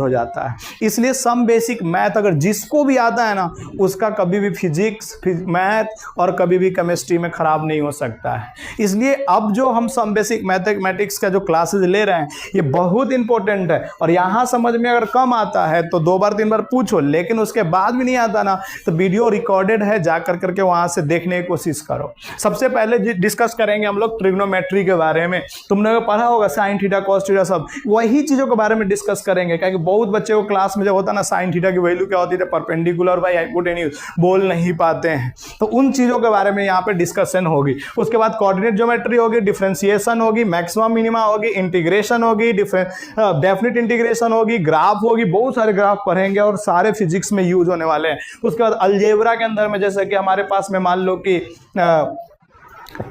हो जाता है। इसलिए सम बेसिक मैथ अगर जिसको भी आता है ना, उसका कभी भी फिजिक्स, मैथ और कभी भी केमिस्ट्री में खराब नहीं हो सकता है। इसलिए अब जो हम सम बेसिक मैथमेटिक्स का जो क्लासेस ले रहे हैं ये बहुत इंपॉर्टेंट है। और यहाँ समझ में अगर कम आता है तो 2 बार 3 बार पूछो, लेकिन उसके बाद भी नहीं आता ना तो वीडियो रिकॉर्डेड है, जा करके वहां से देखने की कोशिश करो। सबसे पहले डिस्कस करेंगे हम लोग ट्रिग्नोमेट्री के बारे में। तुमने पढ़ा होगा साइन थीटा कॉस थीटा, सब वही चीजों के बारे में डिस्कस करेंगे। क्योंकि बहुत बच्चे को क्लास में जब होता ना साइन थीटा की वैल्यू क्या होती है, परपेंडिकुलर बाय हाइपोटेन्यूज बोल नहीं पाते हैं, तो उन चीजों के बारे में यहाँ पे डिस्कशन होगी। उसके बाद कोऑर्डिनेट ज्योमेट्री होगी, डिफरेंशिएशन होगी, मैक्सिमम मिनिमा होगी, इंटीग्रेशन होगी, डेफिनिट इंटीग्रेशन होगी, ग्राफ होगी, बहुत सारे ग्राफ पढ़ेंगे और सारे फिजिक्स में यूज होने वाले हैं। उसके बाद अलजेब्रा के अंदर में जैसे कि हमारे पास में मान लो कि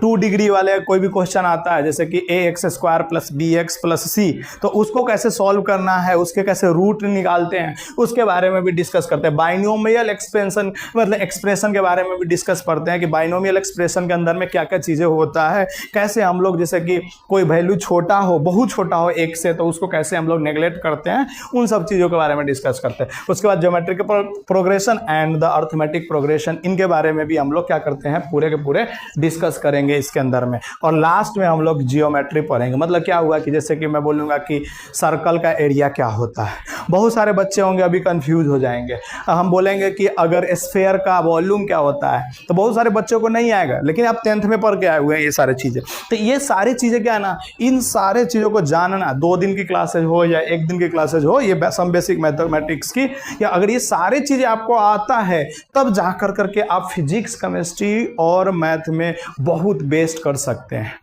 2 डिग्री वाले कोई भी क्वेश्चन आता है, जैसे कि ax² + bx + c, तो उसको कैसे सॉल्व करना है, उसके कैसे रूट निकालते हैं, उसके बारे में भी डिस्कस करते हैं। बाइनोमियल एक्सपेंशन मतलब एक्सप्रेशन के बारे में भी डिस्कस करते हैं कि बाइनोमियल एक्सप्रेशन के अंदर में क्या क्या चीज़ें होता है, कैसे हम लोग जैसे कि कोई वैल्यू छोटा हो, बहुत छोटा हो 1 से, तो उसको कैसे हम लोग नेग्लेक्ट करते हैं, उन सब चीज़ों के बारे में डिस्कस करते हैं। उसके बाद geometrical progression and the arithmetic progression, इनके बारे में भी हम लोग क्या करते हैं, पूरे के पूरे डिस्कस करेंगे इसके अंदर में। और लास्ट में हम लोग जियोमेट्री पढ़ेंगे। मतलब क्या हुआ कि जैसे कि मैं बोलूँगा कि सर्कल का एरिया क्या होता है, बहुत सारे बच्चे होंगे अभी कंफ्यूज हो जाएंगे। हम बोलेंगे कि अगर स्फेयर का वॉल्यूम क्या होता है, तो बहुत सारे बच्चों को नहीं आएगा, लेकिन आप 10th में पढ़ के आए हुए हैं ये सारी चीज़ें। तो ये सारी चीज़ें क्या है ना, इन सारे चीज़ों को जानना, 2 दिन की क्लासेज हो या 1 दिन की क्लासेज हो, ये सम बेसिक मैथमेटिक्स की, या अगर ये सारी चीज़ें आपको आता है तब जा करके आप फिजिक्स, केमिस्ट्री और मैथ में बहुत बेस्ट कर सकते हैं।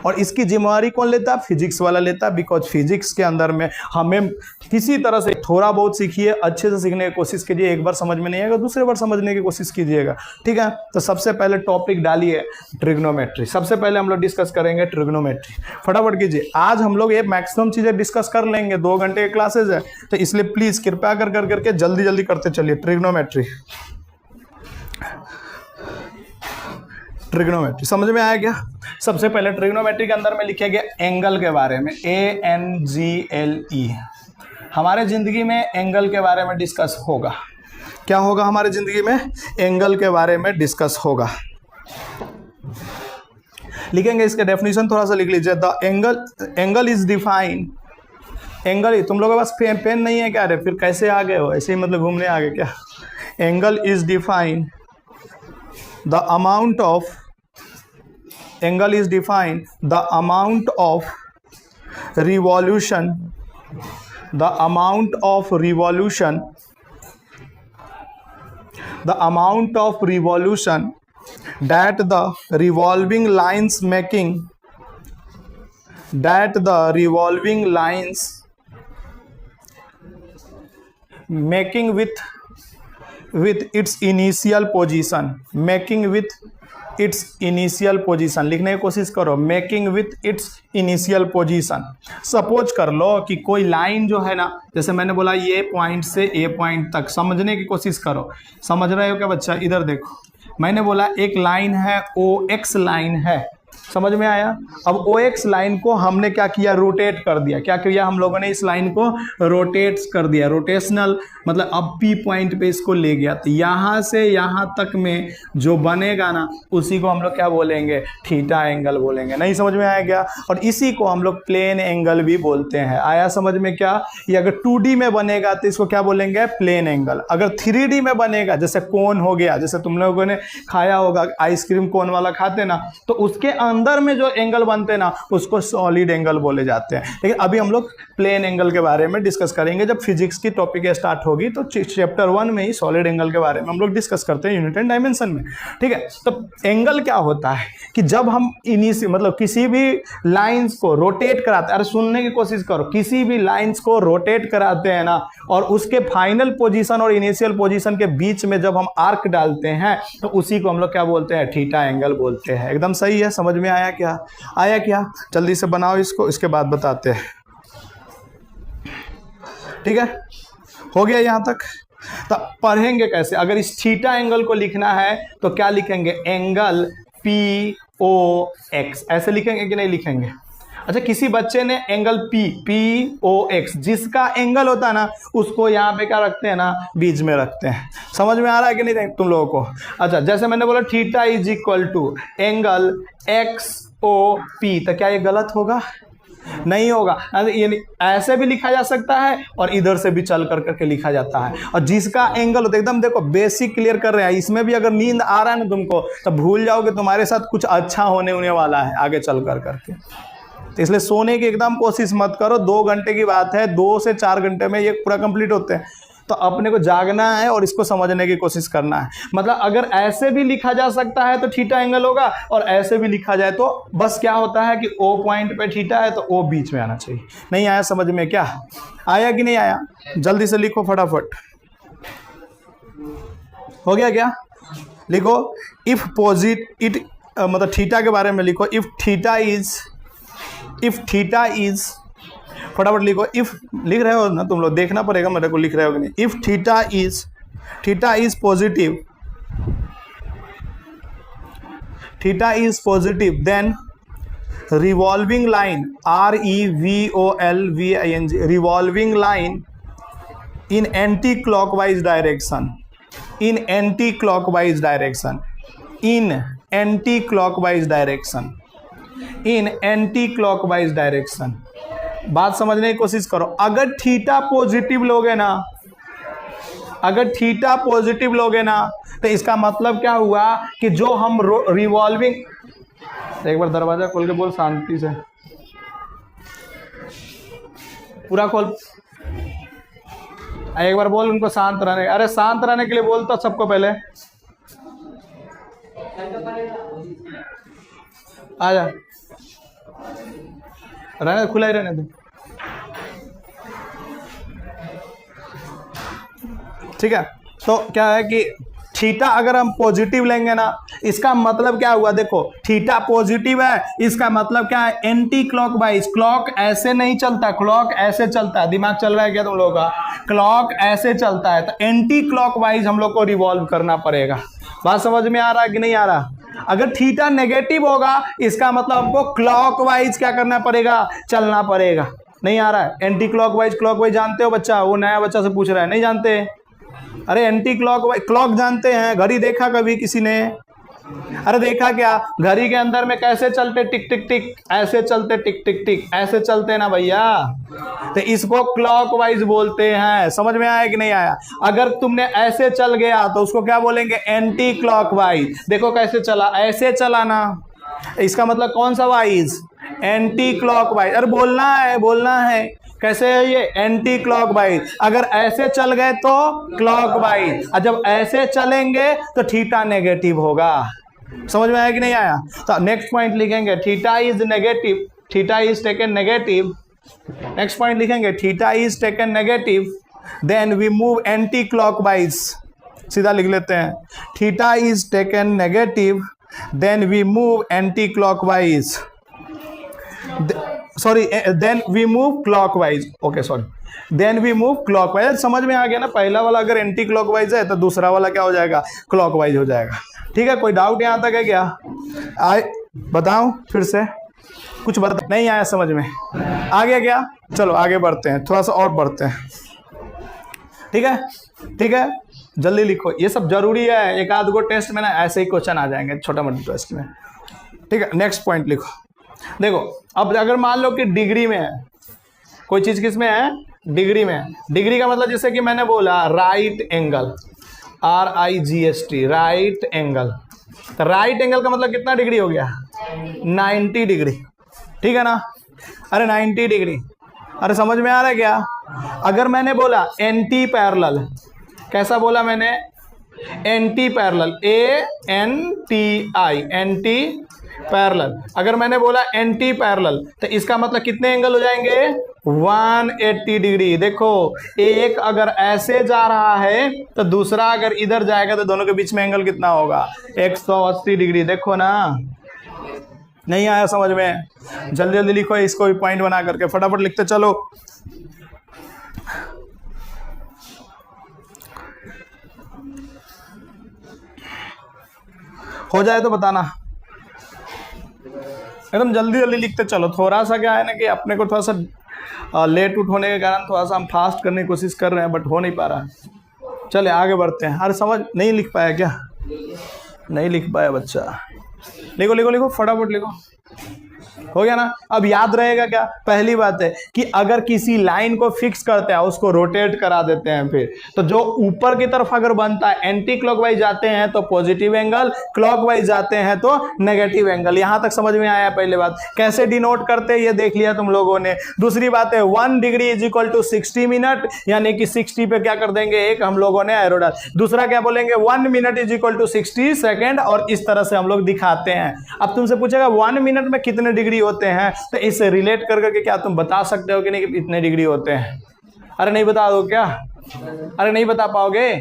और इसकी जिम्मेवारी कौन लेता है, फिजिक्स वाला लेता है। बिकॉज फिजिक्स के अंदर में हमें किसी तरह से थोड़ा बहुत सीखिए, अच्छे से सीखने की कोशिश कीजिए। एक बार समझ में नहीं आएगा दूसरे बार समझने की कोशिश कीजिएगा, ठीक है। तो सबसे पहले टॉपिक डालिए ट्रिग्नोमेट्री। सबसे पहले हम लोग डिस्कस करेंगे ट्रिग्नोमेट्री। फटाफट कीजिए, आज हम लोग ये मैक्सिमम चीजें डिस्कस कर लेंगे, 2 घंटे के क्लासेज है, तो इसलिए प्लीज कृपया कर करके जल्दी जल्दी करते चलिए। ट्रिग्नोमेट्री समझ में आया क्या? सबसे पहले ट्रिग्नोमेट्री के अंदर में लिखा गया एंगल के बारे में, ANGLE। हमारे जिंदगी में एंगल के बारे में डिस्कस होगा। क्या होगा हमारे जिंदगी में? एंगल के बारे में डिस्कस होगा। लिखेंगे इसके डेफिनेशन, थोड़ा सा लिख लीजिए। The angle is define, angle ही, तुम लोगों के पास पेन नहीं है क्या? रे फिर कैसे आ गए हो? ऐसे ही मतलब घूमने आ गए क्या? Angle is define the amount of revolution that the revolving lines making with its initial position, लिखने की कोशिश करो। Making with its initial position. Suppose कर लो कि कोई लाइन जो है ना, जैसे मैंने बोला ये पॉइंट से ए पॉइंट तक, समझने की कोशिश करो। समझ रहे हो क्या बच्चा? इधर देखो, मैंने बोला एक लाइन है, OX लाइन है, समझ में आया? अब OX लाइन को हमने क्या किया? रोटेट कर दिया। क्या किया हम लोगों ने? इस लाइन को रोटेट कर दिया। रोटेशनल मतलब अब P पॉइंट पे इसको ले गया, तो यहाँ से यहाँ तक में जो बनेगा ना, उसी को हम लोग क्या बोलेंगे? थीटा एंगल बोलेंगे। नहीं समझ में आया क्या? और इसी को हम लोग प्लेन एंगल भी बोलते हैं। आया समझ में क्या? ये अगर 2D में बनेगा तो इसको क्या बोलेंगे? Plane angle. अगर 3D में बनेगा, जैसे कोन हो गया, जैसे तुम लोगों ने खाया होगा आइसक्रीम कोन वाला खाते ना, तो उसके अंदर में जो एंगल बनते हैं ना, उसको सॉलिड एंगल बोले जाते हैं। लेकिन अभी हम लोग प्लेन एंगल के बारे में डिस्कस करेंगे। जब फिजिक्स की टॉपिक स्टार्ट होगी तो चैप्टर 1 में ही सॉलिड एंगल के बारे में हम लोग डिस्कस करते हैं, यूनिट एंड डायमेंशन में, ठीक है। तो एंगल क्या होता है कि जब हम मतलब किसी भी लाइंस को रोटेट कराते हैं, अरे सुनने की कोशिश करो, किसी भी लाइंस को रोटेट कराते हैं ना, और उसके फाइनल पोजीशन और इनिशियल पोजीशन के बीच में जब हम आर्क डालते हैं, तो उसी को हम लोग क्या बोलते हैं? थीटा एंगल बोलते हैं। एकदम सही है। समझ में आया क्या? आया क्या? जल्दी से बनाओ इसको, इसके बाद बताते हैं, ठीक है। हो गया यहाँ तक? तो पढ़ेंगे कैसे? अगर इस थीटा एंगल को लिखना है तो क्या लिखेंगे? एंगल POX, ऐसे लिखेंगे कि नहीं लिखेंगे? अच्छा, किसी बच्चे ने एंगल POX, जिसका एंगल होता है ना उसको यहाँ पे क्या रखते हैं ना, बीच में रखते हैं। समझ में आ रहा है कि नहीं तुम लोगों को? अच्छा, जैसे मैंने बोला theta is equal to angle XOP, तो क्या ये गलत होगा? नहीं होगा। ये ऐसे भी लिखा जा सकता है और इधर से भी चल कर करके लिखा जाता है। और जिसका एंगल होता है, एकदम देखो बेसिक क्लियर कर रहे हैं, इसमें भी अगर नींद आ रहा है ना तुमको तो भूल जाओगे तुम्हारे साथ कुछ अच्छा होने वाला है आगे चल कर करके। तो इसलिए सोने की एकदम कोशिश मत करो। 2 घंटे की बात है, 2 से 4 घंटे में ये पूरा कंप्लीट होते हैं। तो अपने को जागना है और इसको समझने की कोशिश करना है। मतलब अगर ऐसे भी लिखा जा सकता है तो थीटा एंगल होगा, और ऐसे भी लिखा जाए तो बस क्या होता है कि O पॉइंट पे थीटा है तो O बीच में आना चाहिए। नहीं आया समझ में? क्या आया कि नहीं आया? जल्दी से लिखो फटाफट। हो गया क्या? लिखो इफ इट मतलब थीटा के बारे में लिखो। इफ थीटा इज फटाफट लिखो। इफ लिख रहे हो ना तुम लोग, देखना पड़ेगा मेरे को लिख रहे हो कि नहीं। If theta is positive then revolving line REVOLVING revolving line in anti clockwise direction बात समझने की कोशिश करो। अगर थीटा पॉजिटिव लोगे ना तो इसका मतलब क्या हुआ कि जो हम रिवॉल्विंग, एक बार दरवाजा खोल के बोल शांति से, पूरा खोल, एक बार बोल उनको शांत रहने। अरे शांत रहने के लिए बोल तो सबको पहले। आजा, रहने खुला ही रहने दो। ठीक है, तो क्या है कि थीटा अगर हम पॉजिटिव लेंगे ना, इसका मतलब क्या हुआ? देखो थीटा पॉजिटिव है, इसका मतलब क्या है? Anti clockwise. क्लॉक ऐसे नहीं चलता, क्लॉक ऐसे चलता है। दिमाग चल रहा है क्या तुम लोगों का? क्लॉक ऐसे चलता है, तो एंटी क्लॉकवाइज हम लोग को रिवॉल्व करना पड़ेगा। बात समझ में आ रहा है कि नहीं आ रहा? अगर थीटा नेगेटिव होगा इसका मतलब हमको क्लॉकवाइज क्या करना पड़ेगा? चलना पड़ेगा। नहीं आ रहा है? एंटी क्लॉकवाइज जानते हो बच्चा? वो नया बच्चा से पूछ रहा है, नहीं जानते? अरे एंटी क्लॉक जानते हैं? घड़ी देखा कभी किसी ने? अरे देखा क्या? घड़ी के अंदर में कैसे चलते? टिक टिक टिक ऐसे चलते, टिक टिक टिक ऐसे चलते ना भैया, तो इसको क्लॉकवाइज बोलते हैं। समझ में आया कि नहीं आया? अगर तुमने ऐसे चल गया तो उसको क्या बोलेंगे? Anti clockwise. देखो कैसे चला, ऐसे चला ना, इसका मतलब कौन सा वाइज? Anti clockwise. अरे बोलना है कैसे है ये? Anti clockwise. अगर ऐसे चल गए तो क्लॉकवाइज, और जब ऐसे चलेंगे तो थीटा नेगेटिव होगा। समझ में आया कि नहीं आया? तो नेक्स्ट पॉइंट लिखेंगे theta is negative, theta is taken negative. Next point लिखेंगे theta is taken negative then we move anti clockwise. सीधा लिख लेते हैं, theta is taken negative then we move anti clockwise, sorry then we move clockwise. Okay sorry, then we move clockwise. समझ में आ गया ना? पहला वाला अगर एंटी क्लॉकवाइज है तो दूसरा वाला क्या हो जाएगा? क्लॉकवाइज हो जाएगा। ठीक है, कोई डाउट यहाँ तक है क्या? बताऊं फिर से? कुछ बता नहीं आया समझ में? आ गया क्या? चलो आगे बढ़ते हैं, थोड़ा सा और बढ़ते हैं। ठीक है, जल्दी लिखो, ये सब जरूरी है। एक आध गो टेस्ट में ना ऐसे ही क्वेश्चन आ जाएंगे छोटा मोटा टेस्ट में। ठीक है, नेक्स्ट पॉइंट लिखो। देखो अब अगर मान लो कि डिग्री में है कोई चीज, किस में है? डिग्री में। डिग्री का मतलब जैसे कि मैंने बोला right angle, RIGST, right angle. तो राइट एंगल का मतलब कितना डिग्री हो गया? 90 डिग्री। ठीक है ना? अरे 90 डिग्री। अरे समझ में आ रहा है क्या? अगर मैंने बोला एंटी पैरेलल, कैसा बोला मैंने? Anti parallel, ANTI, anti parallel. अगर मैंने बोला एंटी पैरेलल तो इसका मतलब कितने एंगल हो जाएंगे? 180 डिग्री। देखो एक अगर ऐसे जा रहा है तो दूसरा अगर इधर जाएगा तो दोनों के बीच में एंगल कितना होगा? 180 डिग्री। देखो ना, नहीं आया समझ में? जल्दी जल्दी लिखो, इसको भी पॉइंट बना करके फटाफट लिखते चलो। हो जाए तो बताना। एकदम जल्दी जल्दी लिखते चलो। थोड़ा सा क्या है ना कि अपने को थोड़ा सा लेट उठ होने के कारण थोड़ा सा हम फास्ट करने की कोशिश कर रहे हैं, बट हो नहीं पा रहा है। चले आगे बढ़ते हैं। अरे समझ नहीं लिख पाया क्या? नहीं लिख पाया बच्चा? लिखो लिखो लिखो, फटाफट लिखो। हो गया ना? अब याद रहेगा क्या? पहली बात है कि अगर किसी लाइन को फिक्स करते हैं, उसको रोटेट करा देते हैं, फिर तो जो ऊपर की तरफ अगर बनता है, एंटी क्लॉकवाइज जाते हैं तो पॉजिटिव एंगल, क्लॉकवाइज जाते हैं तो नेगेटिव एंगल। यहां तक समझ में आया? पहले बात कैसे डिनोट करते हैं ये देख लिया तुम लोगों ने। दूसरी बात है 1 degree is equal to 60 minute, यानी कि 60 पे क्या कर देंगे, एक हम लोगों ने एरो डाल। दूसरा क्या बोलेंगे, 1 minute is equal to 60 second, और इस तरह से हम लोग दिखाते हैं। अब तुमसे पूछेगा 1 मिनट में कितने डिग्री होते हैं, तो इससे रिलेट करके क्या तुम बता सकते हो कि नहीं कि इतने डिग्री होते हैं? अरे नहीं बता दो क्या? अरे नहीं बता पाओगे?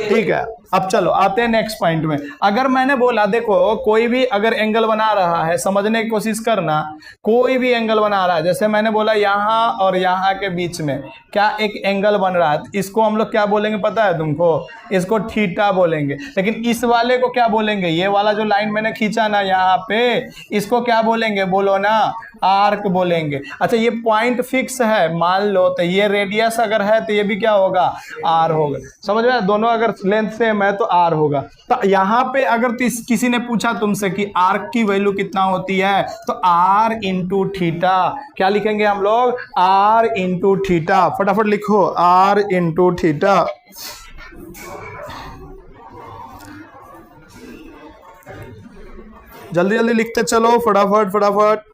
ठीक है, अब चलो आते हैं नेक्स्ट पॉइंट में। अगर मैंने बोला देखो कोई भी अगर एंगल बना रहा है, समझने की कोशिश करना, कोई भी एंगल बना रहा है, जैसे मैंने बोला यहां और यहां के बीच में क्या एक एंगल बन रहा है, इसको हम लोग क्या बोलेंगे पता है तुमको? इसको थीटा बोलेंगे। लेकिन इस वाले को क्या बोलेंगे? ये वाला जो लाइन मैंने खींचा ना यहाँ पे, इसको क्या बोलेंगे? बोलो ना, आर्क बोलेंगे। अच्छा ये पॉइंट फिक्स है मान लो, तो ये रेडियस अगर है तो ये भी क्या होगा? आर होगा। समझ में? दोनों अगर लेंथ सेम है तो आर होगा। तो यहां पे अगर किसी ने पूछा तुमसे कि आर्क की वैल्यू कितना होती है, तो आर इंटू थीटा। क्या लिखेंगे हम लोग? R into theta. फटाफट लिखो, आर इंटू थीटा। जल्दी जल्दी लिखते चलो, फटाफट फटाफट।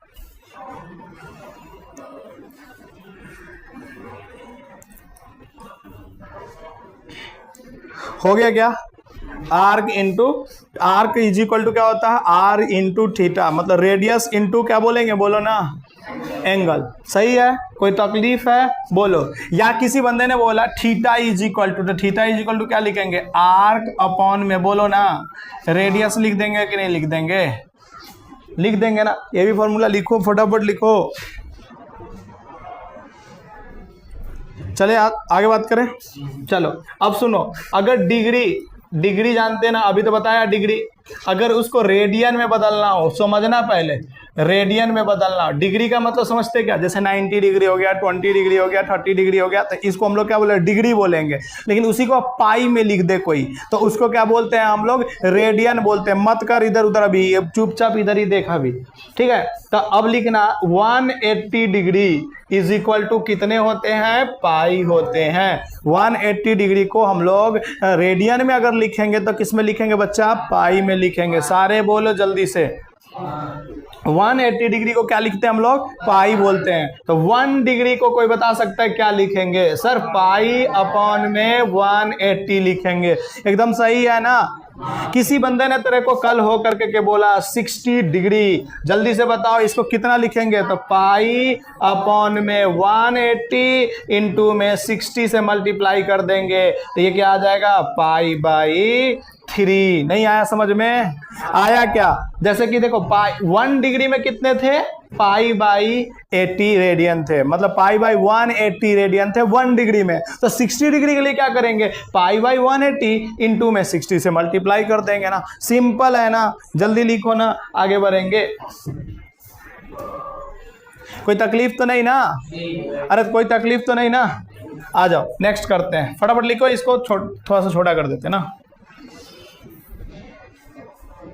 हो गया क्या? Arc into arc is equal to क्या होता है? आर इंटू थीटा, मतलब रेडियस इंटू क्या बोलेंगे? बोलो ना, एंगल। सही है? कोई तकलीफ है? बोलो। या किसी बंदे ने बोला थीटा इज इक्वल टू, तो थीटा इज इक्वल टू क्या लिखेंगे? आर्क अपॉन में बोलो ना रेडियस लिख देंगे कि नहीं लिख देंगे? लिख देंगे ना। ये भी फॉर्मूला लिखो, फटाफट लिखो। चले आगे बात करें। चलो अब सुनो, अगर डिग्री जानते हैं ना, अभी तो बताया डिग्री, अगर उसको रेडियन में बदलना हो, समझना पहले, रेडियन में बदलना हो। डिग्री का मतलब समझते क्या? जैसे 90 डिग्री हो गया, 20 डिग्री हो गया, 30 डिग्री हो गया, तो इसको हम लोग क्या बोले? डिग्री बोलेंगे। लेकिन उसी को पाई में लिख दे कोई, तो उसको क्या बोलते हैं हम लोग? रेडियन बोलते हैं। मत कर इधर उधर, अभी चुपचाप इधर ही देखा अभी, ठीक है? तो अब लिखना 180 डिग्री इज इक्वल टू कितने होते हैं? पाई होते हैं। 180 डिग्री को हम लोग रेडियन में अगर लिखेंगे तो किस में लिखेंगे बच्चा? पाई में लिखेंगे। सारे बोलो जल्दी से। 180 डिग्री को क्या लिखते हैं हम लोग? पाई बोलते हैं। तो 1 डिग्री को कोई बता सकता है क्या लिखेंगे? सर पाई अपॉन में 180 लिखेंगे। एकदम सही है ना? किसी बंदे ने तेरे को कल हो करके के बोला 60 डिग्री, जल्दी से बताओ इसको कितना लिखेंगे? तो पाई अपॉन में 180 इंटू में 60 से मल्टीप्लाई कर देंगे, तो ये क्या आ जाएगा? Pi by 3। नहीं आया समझ में? आया क्या? जैसे कि देखो पाई 1 डिग्री में कितने थे? पाई बाई 80 रेडियन थे, मतलब पाई बाई 180 रेडियन थे 1 डिग्री में। तो 60 डिग्री के लिए क्या करेंगे? पाई बाई 180 इंटू में 60 से मल्टीप्लाई कर देंगे ना। सिंपल है ना? जल्दी लिखो ना, आगे बढ़ेंगे। कोई तकलीफ तो नहीं ना? अरे कोई तकलीफ तो नहीं ना? आ जाओ नेक्स्ट करते हैं, फटाफट लिखो। इसको थोड़ा सा छोटा कर देते हैं ना।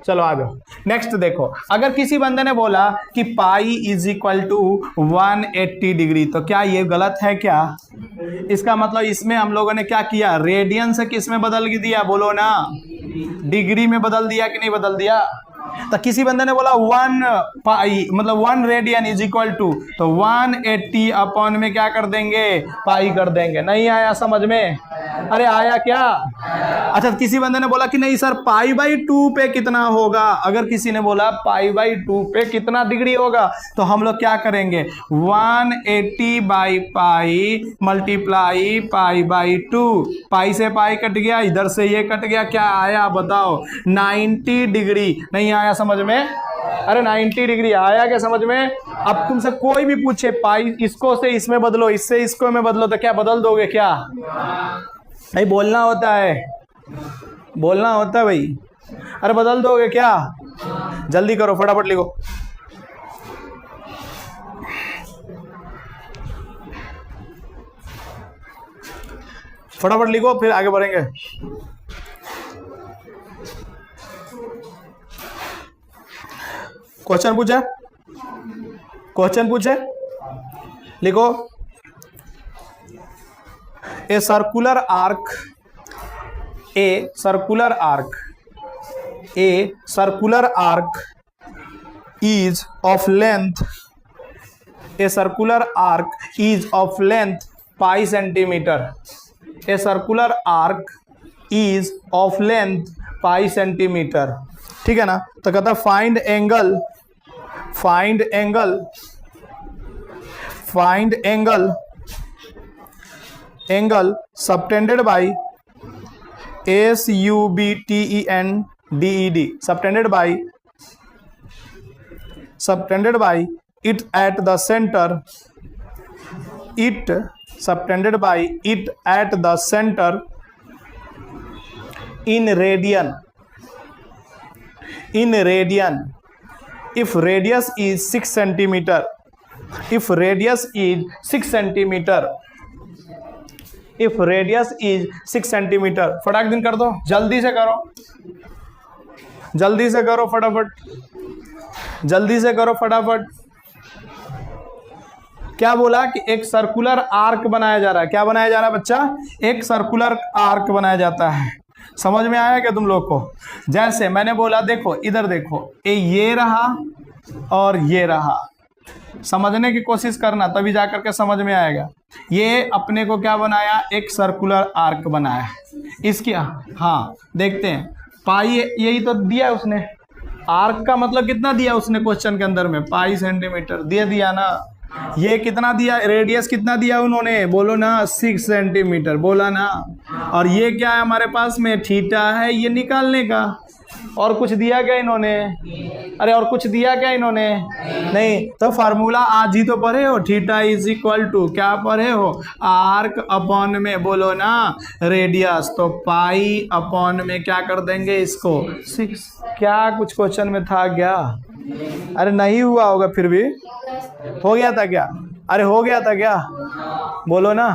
चलो आ जाओ नेक्स्ट। देखो अगर किसी बंदे ने बोला कि pi is equal to 180 degree, तो क्या ये गलत है क्या? इसका मतलब इसमें हम लोगों ने क्या किया? रेडियन से किस में बदल दिया? बोलो ना, डिग्री में बदल दिया कि नहीं बदल दिया? तो किसी बंदे ने बोला 1 पाई मतलब 1 रेडियन इज इक्वल टू, तो 180 अपॉन में क्या कर देंगे? पाई कर देंगे। नहीं आया समझ में? अरे आया क्या? अच्छा किसी बंदे ने बोला कि नहीं सर पाई बाई 2 पे कितना होगा? अगर किसी ने बोला पाई बाई 2 पे कितना डिग्री होगा, तो हम लोग क्या करेंगे? 180 by pi multiply pi by 2। पाई से पाई कट गया, इधर से ये कट गया, क्या आया बताओ? 90 डिग्री। नहीं आया समझ में? अरे 90 डिग्री आया क्या समझ में? अब तुमसे कोई भी पूछे पाई इसको से इसमें बदलो, इससे इसको में बदलो, तो क्या बदल दोगे क्या? भाई बोलना होता है, बोलना होता है भाई। अरे बदल दोगे क्या? जल्दी करो फटाफट लिखो। फटाफट लिखो फिर आगे बढ़ेंगे। क्वेश्चन पूछे, लिखो। A circular arc is of length pi centimeter. A circular arc is of length pi centimeter. ठीक है ना। तो कहता find angle subtended by SUBTENDED subtended by it at the center in radian if radius is 6 centimeter फटाक दिन कर दो, जल्दी से करो फटाफट। क्या बोला कि एक सर्कुलर आर्क बनाया जा रहा है। क्या बनाया जा रहा है बच्चा? एक सर्कुलर आर्क बनाया जाता है। समझ में आया क्या तुम लोग को? जैसे मैंने बोला, देखो इधर देखो, ये रहा और ये रहा। समझने की कोशिश करना, तभी जाकर के समझ में आएगा। ये अपने को क्या बनाया? एक सर्कुलर आर्क बनाया। इसकी हाँ देखते हैं, पाई यही तो दिया है उसने। आर्क का मतलब कितना दिया उसने क्वेश्चन के अंदर में? पाई सेंटीमीटर दिया ना। ये कितना दिया? रेडियस कितना दिया उन्होंने? बोलो ना, 6 सेंटीमीटर बोला ना। और ये क्या है हमारे पास में? थीटा है, ये निकालने का। और कुछ दिया क्या इन्होंने? अरे और कुछ दिया क्या इन्होंने? नहीं। तो फार्मूला आज ही तो पढ़े हो, थीटा इज इक्वल टू क्या पढ़े हो? आर्क अपॉन में बोलो ना रेडियस। तो पाई अपॉन में क्या कर देंगे इसको? 6। क्या कुछ क्वेश्चन में था क्या? अरे नहीं हुआ होगा, फिर भी हो गया था क्या? अरे हो गया था क्या? बोलो ना।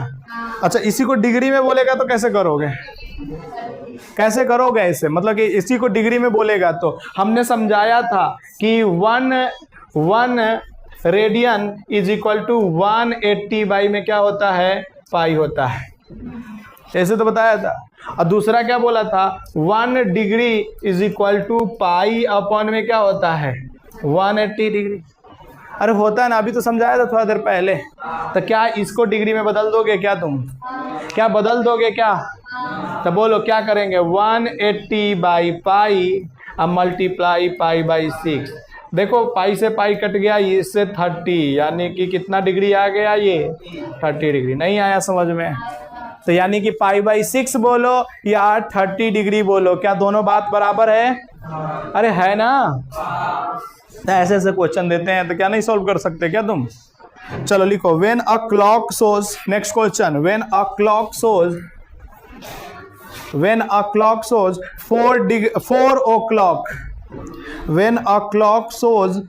अच्छा, इसी को डिग्री में बोलेगा तो कैसे करोगे ऐसे? मतलब कि इसी को डिग्री में बोलेगा तो हमने समझाया था कि 1 radian is equal to 180 by में क्या होता है? पाई होता है। ऐसे तो बताया था। और दूसरा क्या बोला था? 1 degree is equal to pi upon में क्या होता है? 180 डिग्री। अरे होता है ना, अभी तो समझाया था थोड़ा देर पहले। तो क्या इसको डिग्री में बदल दोगे क्या तुम? क्या बदल दोगे क्या? तो बोलो क्या करेंगे? 180 बाई पाई अब मल्टीप्लाई पाई बाई 6। देखो पाई से पाई कट गया, इससे 30, यानी कि कितना डिग्री आ गया? ये 30 डिग्री। नहीं आया समझ में? तो यानी कि पाई बाई 6 बोलो या 30 डिग्री बोलो, क्या दोनों बात बराबर है? अरे है ना। तो ऐसे क्वेश्चन देते हैं तो क्या नहीं सॉल्व कर सकते क्या तुम? चलो लिखो, when a clock shows, next question, when a clock shows 4 o'clock, when a clock shows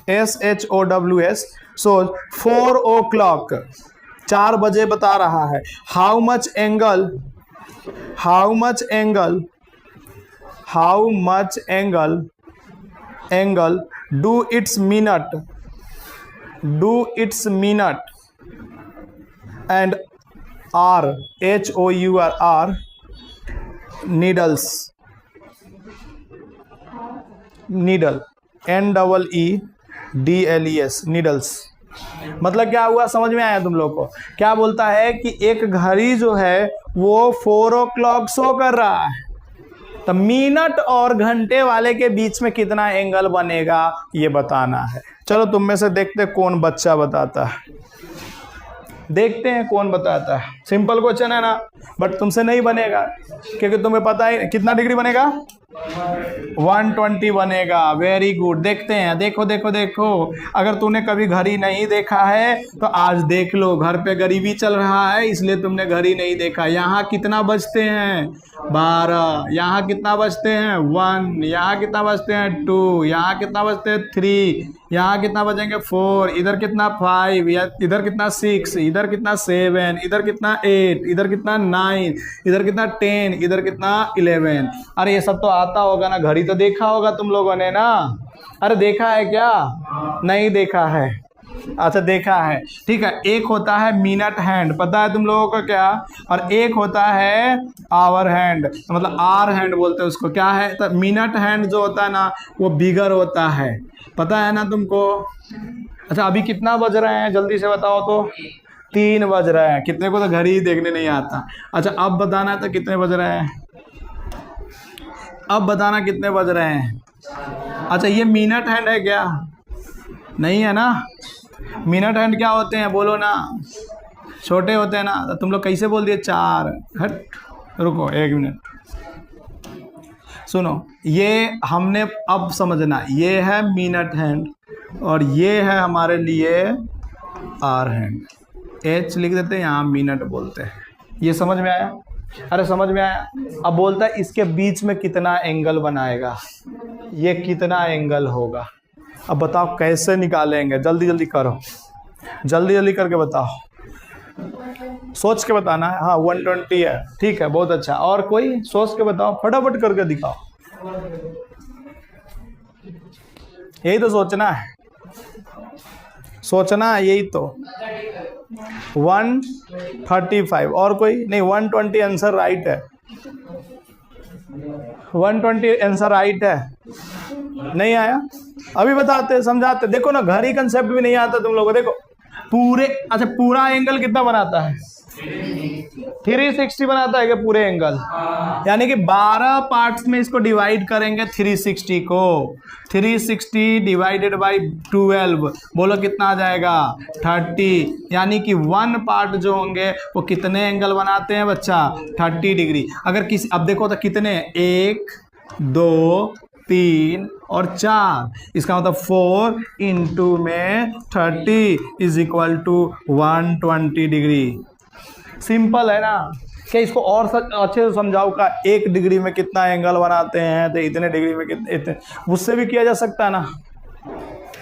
SHOWS shows 4 o'clock, 4 बजे बता रहा है। how much angle do its minute and R HOUR needle NEEDLES needles। मतलब क्या हुआ? समझ में आया तुम लोग को? क्या बोलता है कि एक घड़ी जो है वो 4 o'clock शो कर रहा है, तो मिनट और घंटे वाले के बीच में कितना एंगल बनेगा ये बताना है। चलो तुम में से देखते कौन बच्चा बताता है, देखते हैं कौन बताता है। सिंपल क्वेश्चन है ना, बट तुमसे नहीं बनेगा क्योंकि तुम्हें पता है कितना डिग्री बनेगा? 120 बनेगा। Very good. देखते हैं, देखो अगर तूने कभी घड़ी नहीं देखा है तो आज देख लो। घर पे गरीबी चल रहा है इसलिए तुमने घड़ी नहीं देखा। यहाँ कितना बजते हैं? 12। यहाँ कितना बजते हैं? 1। यहाँ कितना बजते हैं? 2। यहाँ कितना बजते हैं? 3। यहाँ कितना बचेंगे 4, इधर कितना 5, या इधर कितना 6, इधर कितना 7, इधर कितना 8, इधर कितना 9, इधर कितना 10, इधर कितना 11। अरे ये सब तो आता होगा ना, घड़ी तो देखा होगा तुम लोगों ने ना। अरे देखा है क्या? नहीं देखा है? अच्छा देखा है, ठीक है। एक होता है मिनट हैंड, पता है तुम लोगों को क्या? और एक होता है आवर हैंड, मतलब आर हैंड बोलते हैं उसको। क्या है? तो मिनट हैंड जो होता है ना वो बिगर होता है, पता है ना तुमको? अच्छा अभी कितना बज रहे हैं जल्दी से बताओ तो? 3 बज रहे हैं। कितने को तो घड़ी देखने नहीं आता। अच्छा अब बताना तो कितने बज रहे हैं, अब बताना कितने बज रहे हैं। अच्छा ये मिनट हैंड है क्या? नहीं है ना। मिनट हैंड क्या होते हैं बोलो ना? छोटे होते हैं ना। तो तुम लोग कैसे बोल दिए 4? हट रुको 1 मिनट, सुनो। ये हमने अब समझना, ये है मिनट हैंड और ये है हमारे लिए आर हैंड। एच लिख देते हैं, यहाँ मिनट बोलते हैं। ये समझ में आया? अरे समझ में आया। अब बोलता है इसके बीच में कितना एंगल बनाएगा, ये कितना एंगल होगा। अब बताओ कैसे निकालेंगे? जल्दी जल्दी करो, जल्दी जल्दी करके बताओ, सोच के बताना है। हाँ 120 है, ठीक है, बहुत अच्छा। और कोई सोच के बताओ, फटाफट करके दिखाओ। यही तो सोचना है, सोचना है यही तो। 135 और कोई नहीं? 120 आंसर राइट है, 120 आंसर राइट है। नहीं आया? अभी बताते समझाते। देखो ना घड़ी कंसेप्ट भी नहीं आता तुम लोगों को। देखो पूरे, अच्छा पूरा एंगल कितना बनाता है? 360 बनाता है क्या पूरे एंगल? यानी कि 12 पार्ट्स में इसको डिवाइड करेंगे 360 को। 360 डिवाइडेड बाई 12 बोलो कितना आ जाएगा? 30। यानी कि 1 पार्ट जो होंगे वो कितने एंगल बनाते हैं बच्चा? 30 डिग्री। अगर किसी, अब देखो तो कितने, 1 2 3 और 4, इसका मतलब 4 इंटू में 30 is equal to 120 degree. Simple है ना? क्या इसको और अच्छे से समझाओ का? 1 डिग्री में कितना एंगल बनाते हैं तो इतने डिग्री में कितने, इतने, उससे भी किया जा सकता है ना।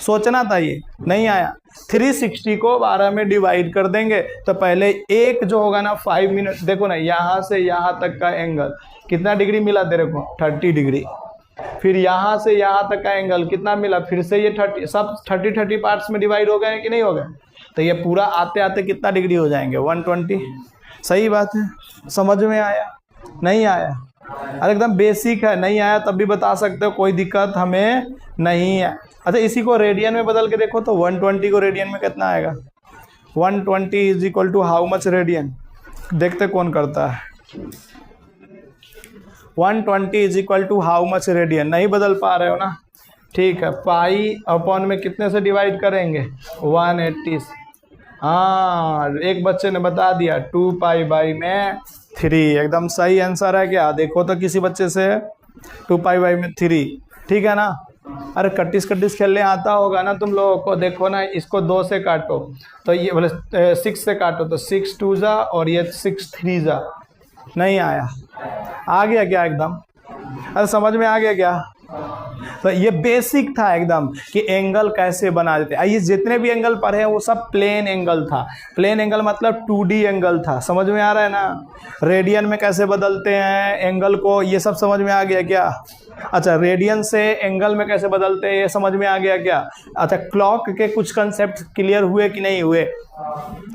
सोचना था, ये नहीं आया। 360 को 12 में डिवाइड कर देंगे तो पहले एक जो होगा ना 5 मिनट, देखो ना यहाँ से यहाँ तक का एंगल कितना डिग्री मिला तेरे को? 30 डिग्री। फिर यहाँ से यहाँ तक का एंगल कितना मिला? फिर से ये 30, सब 30 पार्ट्स में डिवाइड हो गए कि नहीं हो गए? तो ये पूरा आते आते कितना डिग्री हो जाएंगे? 120। सही बात है। समझ में आया? नहीं आया? अरे एकदम बेसिक है। नहीं आया तब भी बता सकते हो, कोई दिक्कत हमें नहीं है। अच्छा इसी को रेडियन में बदल के देखो तो 120 को रेडियन में कितना आएगा? 120 is equal to how much radian? देखते कौन करता है। 120 is equal to how much radian? नहीं बदल पा रहे हो ना? ठीक है, पाई अपॉन में कितने से डिवाइड करेंगे? 180। हाँ एक बच्चे ने बता दिया 2 पाई बाई में 3। एकदम सही आंसर है क्या? देखो तो किसी बच्चे से 2 पाई बाई में 3, ठीक है ना? अरे कट्टिस कट्टिस खेलने आता होगा ना तुम लोगों को। देखो ना इसको 2 से काटो तो ये बोले 6 से काटो तो 6 2 जा और ये 6 3 जा। नहीं आया? आ गया क्या एकदम? अरे समझ में आ गया क्या? तो ये बेसिक था एकदम कि एंगल कैसे बना देते हैं। ये जितने भी एंगल पढ़े हैं वो सब प्लेन एंगल था। प्लेन एंगल मतलब 2D एंगल था। समझ में आ रहा है ना? रेडियन में कैसे बदलते हैं एंगल को, ये सब समझ में आ गया क्या? अच्छा रेडियन से एंगल में कैसे बदलते हैं ये समझ में आ गया क्या? अच्छा क्लॉक के कुछ कंसेप्ट क्लियर हुए कि नहीं हुए?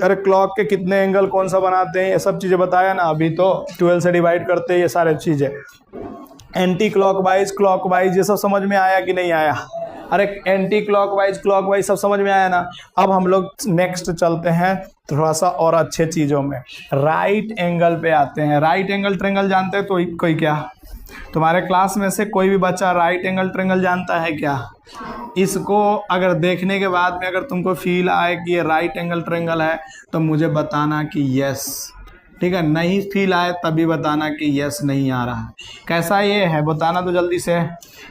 अरे क्लॉक के कितने एंगल कौन सा बनाते हैं ये सब चीज़ें बताया ना अभी तो। 12 से डिवाइड करते हैं ये सारे चीज़ें। एंटी क्लॉकवाइज क्लॉकवाइज ये सब समझ में आया कि नहीं आया? अरे एंटी क्लॉकवाइज क्लॉकवाइज सब समझ में आया ना? अब हम लोग नेक्स्ट चलते हैं थोड़ा सा और अच्छे चीज़ों में। राइट एंगल पे आते हैं। राइट एंगल ट्रायंगल जानते हैं तो कोई? क्या तुम्हारे क्लास में से कोई भी बच्चा राइट एंगल ट्रायंगल जानता है क्या? इसको अगर देखने के बाद में अगर तुमको फील आए कि ये राइट एंगल ट्रायंगल है तो मुझे बताना कि यस, ठीक है? नहीं फील आए तभी बताना कि यस नहीं आ रहा है। कैसा ये है बताना तो जल्दी से।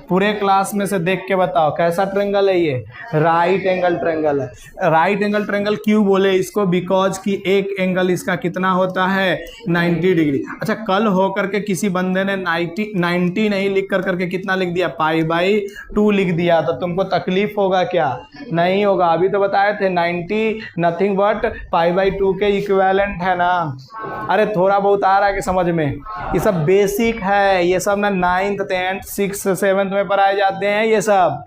पूरे क्लास में से देख के बताओ कैसा ट्रेंगल है ये? राइट एंगल ट्रेंगल है। राइट एंगल ट्रेंगल क्यों बोले इसको? बिकॉज कि एक एंगल इसका कितना होता है? 90 डिग्री। अच्छा, कल होकर के किसी बंदे ने 90 नहीं लिख करके कितना लिख दिया? π/2 लिख दिया, तो तुमको तकलीफ होगा क्या? नहीं होगा। अभी तो बताए थे 90 नथिंग बट π/2 के इक्विवेलेंट है ना। अरे थोड़ा बहुत आ रहा है कि समझ में? ये सब बेसिक है, ये सब ना 9th 10th 6th 7th में पढ़ाए जाते हैं ये सब,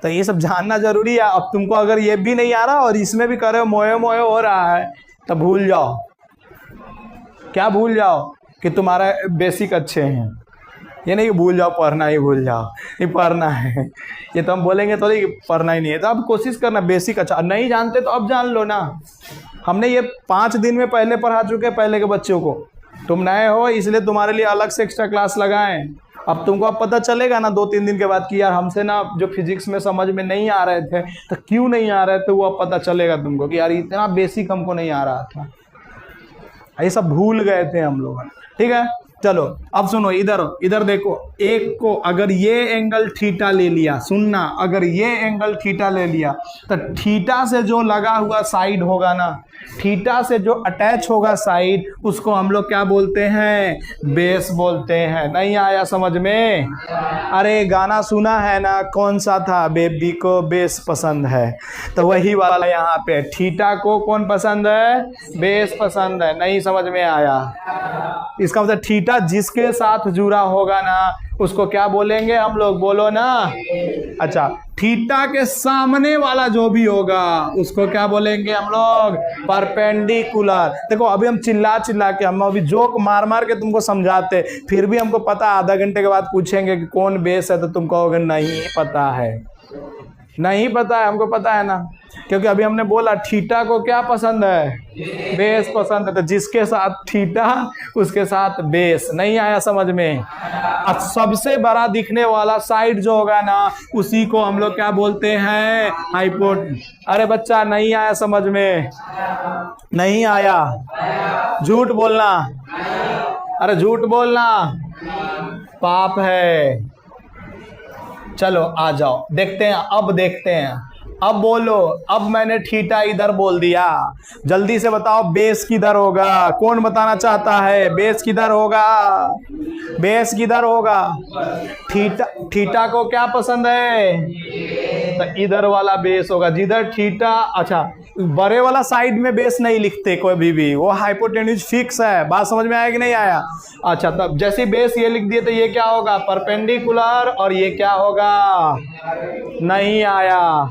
तो ये सब जानना जरूरी है। अब तुमको अगर ये भी नहीं आ रहा और इसमें भी करे मोए मोए हो रहा है तो भूल जाओ। क्या भूल जाओ? कि तुम्हारा बेसिक अच्छे हैं। ये नहीं कि भूल जाओ, पढ़ना ही भूल जाओ। ये पढ़ना है, ये तो हम बोलेंगे तो नहीं पढ़ना ही नहीं है। तो अब कोशिश करना बेसिक अच्छा, नहीं जानते तो अब जान लो ना। हमने ये 5 दिन में पहले पढ़ा चुके हैं पहले के बच्चों को। तुम नए हो इसलिए तुम्हारे लिए अलग से एक्स्ट्रा क्लास लगाएं। अब तुमको अब पता चलेगा ना 2-3 दिन के बाद कि यार हमसे ना जो फिजिक्स में समझ में नहीं आ रहे थे तो क्यों नहीं आ रहे थे, वो अब पता चलेगा तुमको कि यार इतना बेसिक हमको नहीं आ रहा था, ये सब भूल गए थे हम लोग। ठीक है, चलो अब सुनो, इधर देखो। एक को अगर ये एंगल थीटा ले लिया, सुनना, अगर ये एंगल थीटा ले लिया तो थीटा से जो लगा हुआ साइड होगा ना, थीटा से जो अटैच होगा साइड, उसको हम लोग क्या बोलते हैं? बेस बोलते हैं। नहीं आया समझ में? अरे गाना सुना है ना, कौन सा था? बेबी को बेस पसंद है, तो वही वाला यहाँ पे थीटा को कौन पसंद है? बेस पसंद है। नहीं समझ में आया? इसका मतलब थीटा जिसके साथ जुड़ा होगा ना उसको क्या बोलेंगे हम लोग? बोलो ना। अच्छा, थीटा के सामने वाला जो भी होगा उसको क्या बोलेंगे हम लोग? परपेंडिकुलर। देखो अभी हम चिल्ला के, हम अभी जोक मार के तुमको समझाते, फिर भी हमको पता आधा घंटे के बाद पूछेंगे कि कौन बेस है, तो तुम कहोगे नहीं पता है। नहीं पता है, हमको पता है ना, क्योंकि अभी हमने बोला थीटा को क्या पसंद है? बेस पसंद है। तो जिसके साथ थीटा उसके साथ बेस। नहीं आया समझ में? अब सबसे बड़ा दिखने वाला साइड जो होगा ना उसी को हम लोग क्या बोलते हैं? अरे बच्चा नहीं आया समझ में? नहीं आया? झूठ बोलना। अरे झूठ बोलना पाप है। चलो आ जाओ, देखते हैं, अब देखते हैं। अब बोलो, अब मैंने थीटा इधर बोल दिया, जल्दी से बताओ बेस किधर होगा? कौन बताना चाहता है बेस किधर होगा? बेस किधर होगा? थीटा को क्या पसंद है? तो इधर वाला बेस होगा, जिधर थीटा। अच्छा, बड़े वाला साइड में बेस नहीं लिखते कोई भी, वो हाइपोटेन्यूज फिक्स है। बात समझ में आया कि नहीं आया? अच्छा, तब जैसे बेस ये लिख दिए तो ये क्या होगा? परपेंडिकुलर। और ये क्या होगा? नहीं आया?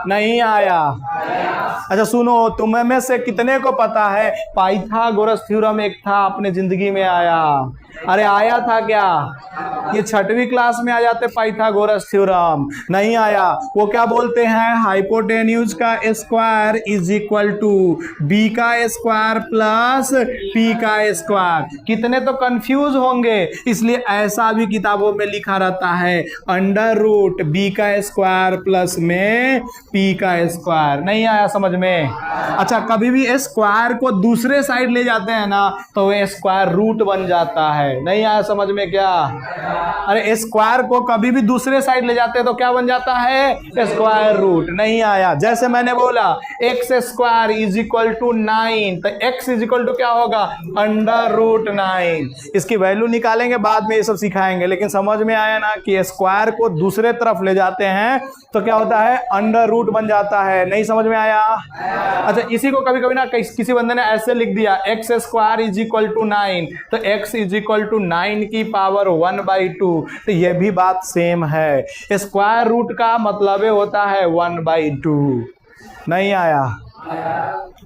नहीं आया? अच्छा सुनो, तुम्हें में से कितने को पता है पाइथागोरस थ्योरम एक था अपने जिंदगी में आया? अरे आया था क्या? ये 6वीं क्लास में आ जाते पाइथागोरस थ्योरम। नहीं आया? वो क्या बोलते हैं? हाइपोटेन्यूज का square is equal to B का स्क्वायर प्लस पी का स्क्वायर। कितने तो कंफ्यूज होंगे, इसलिए ऐसा भी किताबों में लिखा रहता है, अंडर रूट बी का स्क्वायर प्लस में पी का स्क्वायर। नहीं आया समझ में? अच्छा, कभी भी स्क्वायर को दूसरे साइड ले जाते हैं ना तो वो स्क्वायर रूट बन जाता है। नहीं आया समझ में क्या? अरे स्क्वायर को कभी भी दूसरे साइड ले जाते हैं तो क्या बन जाता है? Square root. नहीं आया? जैसे मैंने बोला X square is equal to 9, तो एक्स इज इक्वल टू क्या होगा? Under root 9। इसकी वैल्यू निकालेंगे बाद में, ये सब सिखाएंगे, लेकिन समझ में आया ना कि स्क्वायर को दूसरे तरफ ले जाते हैं तो क्या होता है? अंडर रूट बन जाता है। नहीं समझ में आया? अच्छा, इसी को कभी कभी ना किसी बंदे ने ऐसे लिख दिया, X square is equal to 9, तो एक्स इज इक्वल टू 9 की पावर 1/2। तो ये भी बात सेम है, स्क्वायर रूट का मतलब होता है 1/2। नहीं आया?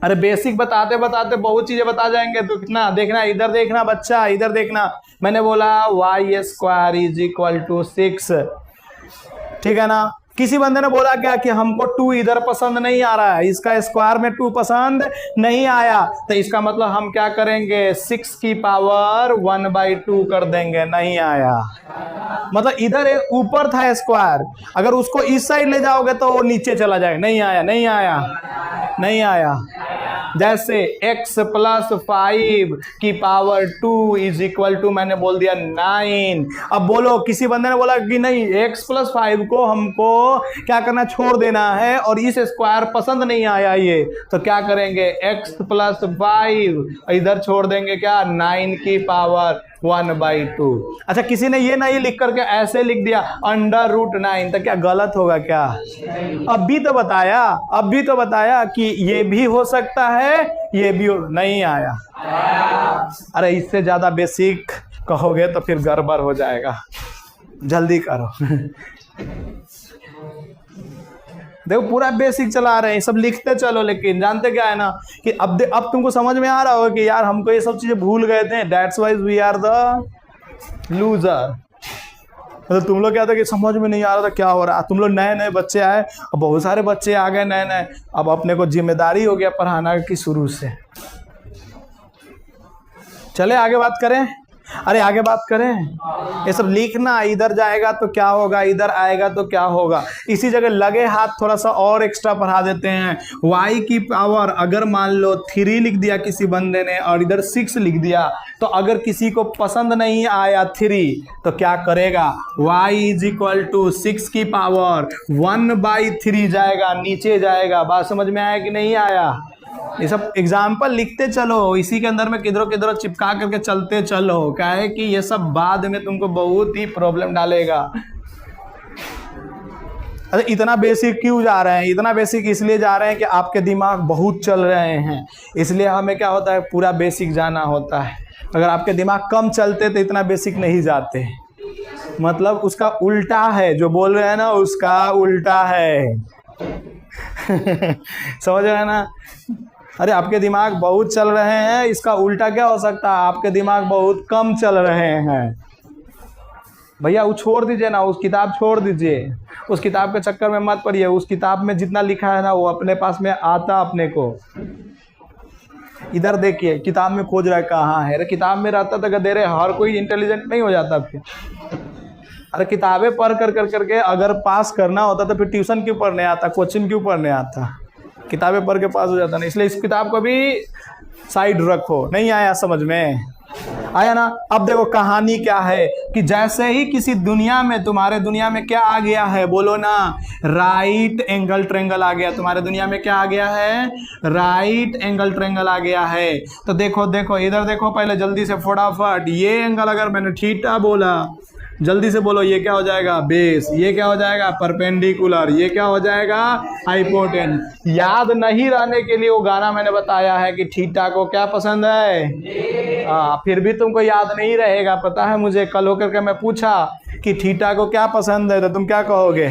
अरे बेसिक बताते बताते बहुत चीजें बता जाएंगे, तो कितना देखना, इधर देखना बच्चा, इधर देखना। मैंने बोला Y square is equal to 6, ठीक है ना? किसी बंदे ने बोला क्या कि हमको 2 इधर पसंद नहीं आ रहा है, इसका स्क्वायर में 2 पसंद नहीं आया, तो इसका मतलब हम क्या करेंगे? 6 की पावर 1/2 कर देंगे। नहीं आया? मतलब इधर एक ऊपर था स्क्वायर, अगर उसको इस साइड ले जाओगे तो वो नीचे चला जाएगा। नहीं आया? नहीं आया? नहीं आया? जैसे x प्लस 5 की पावर 2 इज इक्वल टू, मैंने बोल दिया 9। अब बोलो, किसी बंदे ने बोला कि नहीं x प्लस 5 को हमको क्या करना, छोड़ देना है और इस स्क्वायर पसंद नहीं आया ये, तो क्या करेंगे, x प्लस 5 इधर छोड़ देंगे, क्या 9 की पावर 1/2। अच्छा, किसी ने ये नहीं लिख करके ऐसे लिख दिया √9, तो क्या गलत होगा क्या? अब भी तो बताया कि ये भी हो सकता है, ये भी नहीं आया। अरे इससे ज्यादा बेसिक कहोगे तो फिर गड़बड़ हो जाएगा, जल्दी करो। देखो पूरा बेसिक चला रहे हैं, सब लिखते चलो, लेकिन जानते क्या है ना कि अब तुमको समझ में आ रहा होगा कि यार हमको ये सब चीजें भूल गए थे, that's why we are the loser. तो तुम लोग क्या था कि समझ में नहीं आ रहा था क्या हो रहा, तुम लोग नए नए बच्चे आए, अब बहुत सारे बच्चे आ गए नए नए, अब अपने को जिम्मेदारी हो गया पढ़ाना की शुरू से। चले आगे बात करें, अरे आगे बात करें, ये सब लिखना, इधर जाएगा तो क्या होगा, इधर आएगा तो क्या होगा, इसी जगह लगे हाथ थोड़ा सा और एक्स्ट्रा पढ़ा देते हैं। y की पावर अगर मान लो 3 लिख दिया किसी बंदे ने और इधर 6 लिख दिया, तो अगर किसी को पसंद नहीं आया 3 तो क्या करेगा, y इज इक्वल टू 6 की पावर 1/3 जाएगा, नीचे जाएगा। बात समझ में आया कि नहीं आया? ये सब एग्जाम्पल लिखते चलो, इसी के अंदर में किधरों किधरों चिपका करके चलते चलो, क्या है कि ये सब बाद में तुमको बहुत ही प्रॉब्लम डालेगा। अरे इतना बेसिक क्यों जा रहे हैं? इतना बेसिक इसलिए जा रहे हैं कि आपके दिमाग बहुत चल रहे हैं, इसलिए हमें क्या होता है, पूरा बेसिक जाना होता है। अगर आपके दिमाग कम चलते तो इतना बेसिक नहीं जाते, मतलब उसका उल्टा है, जो बोल रहे हैं ना उसका उल्टा है। समझ रहे हैं ना? अरे आपके दिमाग बहुत चल रहे हैं, इसका उल्टा क्या हो सकता है, आपके दिमाग बहुत कम चल रहे हैं। भैया वो छोड़ दीजिए ना, उस किताब छोड़ दीजिए, उस किताब के चक्कर में मत पड़िए। उस किताब में जितना लिखा है ना वो अपने पास में आता अपने को। इधर देखिए, किताब में खोज रहा है कहाँ है, अरे किताब में रहता तो गधेरे हर कोई इंटेलिजेंट नहीं हो जाता फिर। अरे किताबें पढ़ कर करके अगर पास करना होता तो फिर ट्यूशन क्यों पढ़ने आता, कोचिंग क्यों पढ़ने आता, किताबें पढ़ के पास हो जाता ना। इसलिए इस किताब को भी साइड रखो। नहीं आया समझ में? आया ना? अब देखो कहानी क्या है कि जैसे ही किसी दुनिया में, तुम्हारे दुनिया में क्या आ गया है, बोलो ना, राइट एंगल ट्रायंगल आ गया। तुम्हारे दुनिया में क्या आ गया है, राइट एंगल ट्रायंगल आ गया है। तो देखो देखो इधर देखो, पहले जल्दी से फटाफट, ये एंगल अगर मैंने थीटा बोला, जल्दी से बोलो, ये क्या हो जाएगा, बेस। ये क्या हो जाएगा, परपेंडिकुलर। ये क्या हो जाएगा, हाइपोटेन्यूज। याद नहीं रहने के लिए वो गाना मैंने बताया है कि थीटा को क्या पसंद है। फिर भी तुमको याद नहीं रहेगा, पता है मुझे। कल होकर के मैं पूछा कि थीटा को क्या पसंद है, तो तुम क्या कहोगे?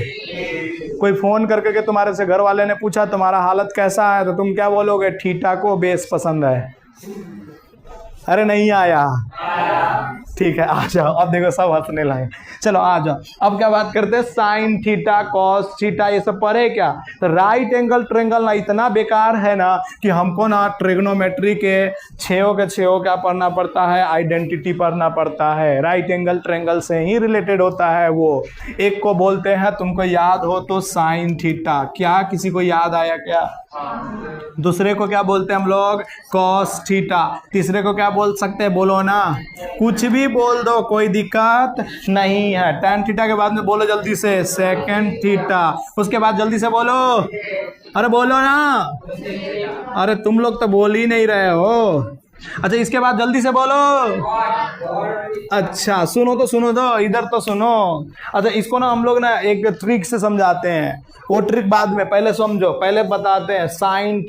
कोई फोन करके के तुम्हारे से घर वाले ने पूछा तुम्हारा हालत कैसा है, तो तुम क्या बोलोगे, थीटा को बेस पसंद है। अरे नहीं आया? ठीक है, आ जाओ। अब देखो सब हंसने लगे। चलो आ जाओ, अब क्या बात करते हैं, साइन थीटा, कॉस थीटा, ये सब पढ़े क्या? तो राइट एंगल ट्रायंगल ना इतना बेकार है ना कि हमको ना ट्रिग्नोमेट्री के छेओं क्या पढ़ना पड़ता है, आइडेंटिटी पढ़ना पड़ता है। राइट एंगल ट्रायंगल से ही रिलेटेड होता है वो। एक को बोलते हैं, तुमको याद हो तो, साइन थीटा। क्या किसी को याद आया क्या? दूसरे को क्या बोलते हैं हम लोग, कॉस थीटा। तीसरे को क्या बोल सकते हैं, बोलो ना, कुछ भी बोल दो, कोई दिक्कत नहीं है। tan थीटा के बाद में बोलो जल्दी से, सेकेंड थीटा। उसके बाद जल्दी से बोलो, अरे बोलो ना, अरे तुम लोग तो बोल ही नहीं रहे हो। अच्छा इसके बाद जल्दी से बोलो। अच्छा सुनो तो इधर तो सुनो। अच्छा इसको ना हम लोग ना एक ट्रिक से समझाते हैं, वो ट्रिक बाद में, पहले समझो, पहले बताते हैं। साइन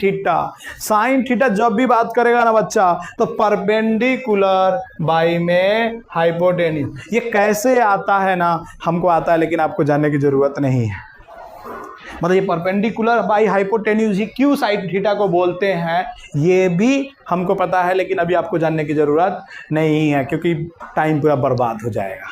थीटा जब भी बात करेगा ना बच्चा, तो परपेंडिकुलर बाई में हाइपोटेन्यूज। ये कैसे आता है ना, हमको आता है लेकिन आपको जानने की जरूरत नहीं है। मतलब ये परपेंडिकुलर बाई हाइपोटेन्यूज ही क्यों साइन थीटा को बोलते हैं, ये भी हमको पता है, लेकिन अभी आपको जानने की जरूरत नहीं है क्योंकि टाइम पूरा बर्बाद हो जाएगा।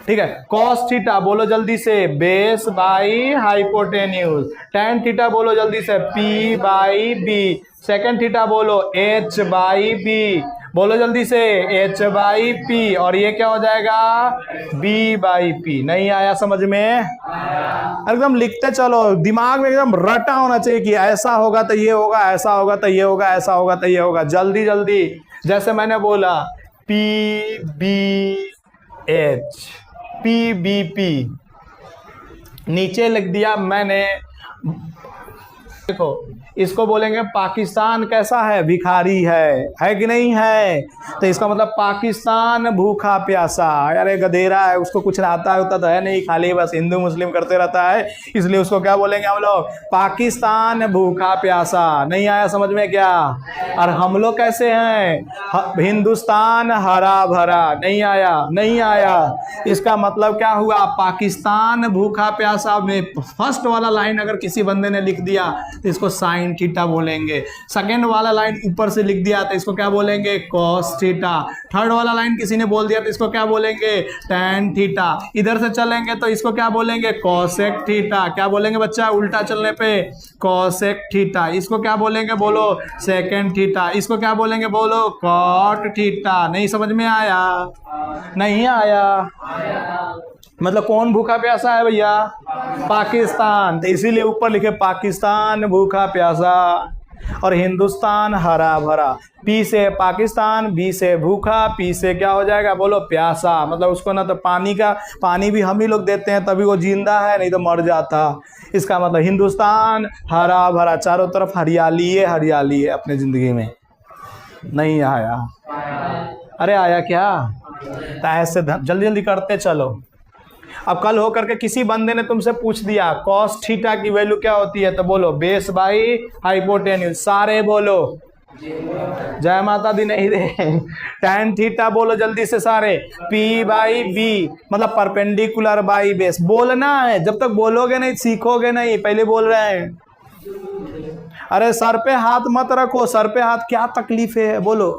ठीक है, कॉस थीटा बोलो जल्दी से, base by hypotenuse. Tan theta बोलो जल्दी से, P by B. Second theta बोलो, एच बाई बी। बोलो जल्दी से, h बाई पी, और ये क्या हो जाएगा, b बाई पी। नहीं आया समझ में? एकदम लिखते चलो, दिमाग में एकदम रटा होना चाहिए कि ऐसा होगा तो ये होगा, ऐसा होगा तो ये होगा, ऐसा होगा तो ये होगा। जल्दी जल्दी, जैसे मैंने बोला P B H, P B P, नीचे लिख दिया मैंने। देखो इसको बोलेंगे पाकिस्तान कैसा है, भिखारी है कि नहीं है? तो इसका मतलब पाकिस्तान भूखा प्यासा। यार ये गधेरा है, उसको कुछ आता होता तो है नहीं, खाली बस हिंदू मुस्लिम करते रहता है, इसलिए उसको क्या बोलेंगे हम लोग, पाकिस्तान भूखा प्यासा। नहीं आया समझ में क्या? और हम लोग कैसे हैं, हिंदुस्तान हरा भरा। नहीं आया? नहीं आया। इसका मतलब क्या हुआ, पाकिस्तान भूखा प्यासा में फर्स्ट वाला लाइन अगर किसी बंदे ने लिख दिया तो इसको साइन थीटा बोलेंगे। सेकंड वाला लाइन ऊपर से लिख दिया तो इसको क्या बोलेंगे, कॉस थीटा। थर्ड वाला लाइन किसी ने बोल दिया तो इसको क्या बोलेंगे, टैन थीटा। इधर से चलेंगे तो इसको क्या बोलेंगे, कॉसेक थीटा। क्या बोलेंगे बच्चा उल्टा चलने पे, कॉसेक थीटा। इसको क्या बोलेंगे, बोलो सेकंड थीटा। इसको क्या बोलेंगे, बोलो कॉट थीटा। नहीं समझ में आया? नहीं आया? मतलब कौन भूखा प्यासा है भैया, पाकिस्तान। तो इसीलिए ऊपर लिखे पाकिस्तान भूखा प्यासा और हिंदुस्तान हरा भरा। पी से पाकिस्तान, बी से भूखा, पी से क्या हो जाएगा, बोलो प्यासा। मतलब उसको ना तो पानी भी हम ही लोग देते हैं तभी वो जिंदा है, नहीं तो मर जाता। इसका मतलब हिंदुस्तान हरा भरा, चारों तरफ हरियाली है अपने जिंदगी में। नहीं आया? अरे आया क्या? तो ऐसे जल्दी जल्दी करते चलो। अब कल हो करके किसी बंदे ने तुमसे पूछ दिया कॉस थीटा की वैल्यू क्या होती है, तो बोलो बेस बाई हाइपोटेन्यूज। सारे बोलो जय माता दी। नहीं रे, टैन थीटा बोलो जल्दी से सारे। पी बाई बी मतलब परपेंडिकुलर बाई बेस। बोलना है, जब तक बोलोगे नहीं सीखोगे नहीं। पहले बोल रहे हैं। अरे सर पे हाथ मत रखो, सर पे हाथ क्या तकलीफ है, बोलो।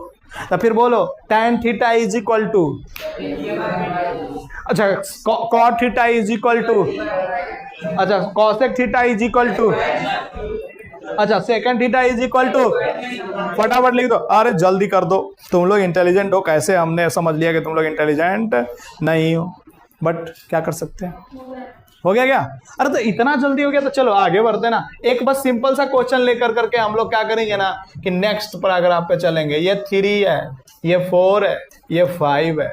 तो फिर बोलो tan theta is equal to, अच्छा cot theta is equal to, अच्छा cosec theta is equal to, अच्छा second theta is equal to. फटाफट लिख दो। अरे जल्दी कर दो, तुम लोग इंटेलिजेंट हो। कैसे हमने समझ लिया कि तुम लोग इंटेलिजेंट नहीं हो, बट क्या कर सकते हैं। हो गया क्या? अरे तो इतना जल्दी हो गया तो चलो आगे बढ़ते ना। एक बस सिंपल सा क्वेश्चन लेकर करके हम लोग क्या करेंगे ना कि नेक्स्ट पैराग्राफ पे चलेंगे। ये 3 है, ये 4 है, ये 5 है।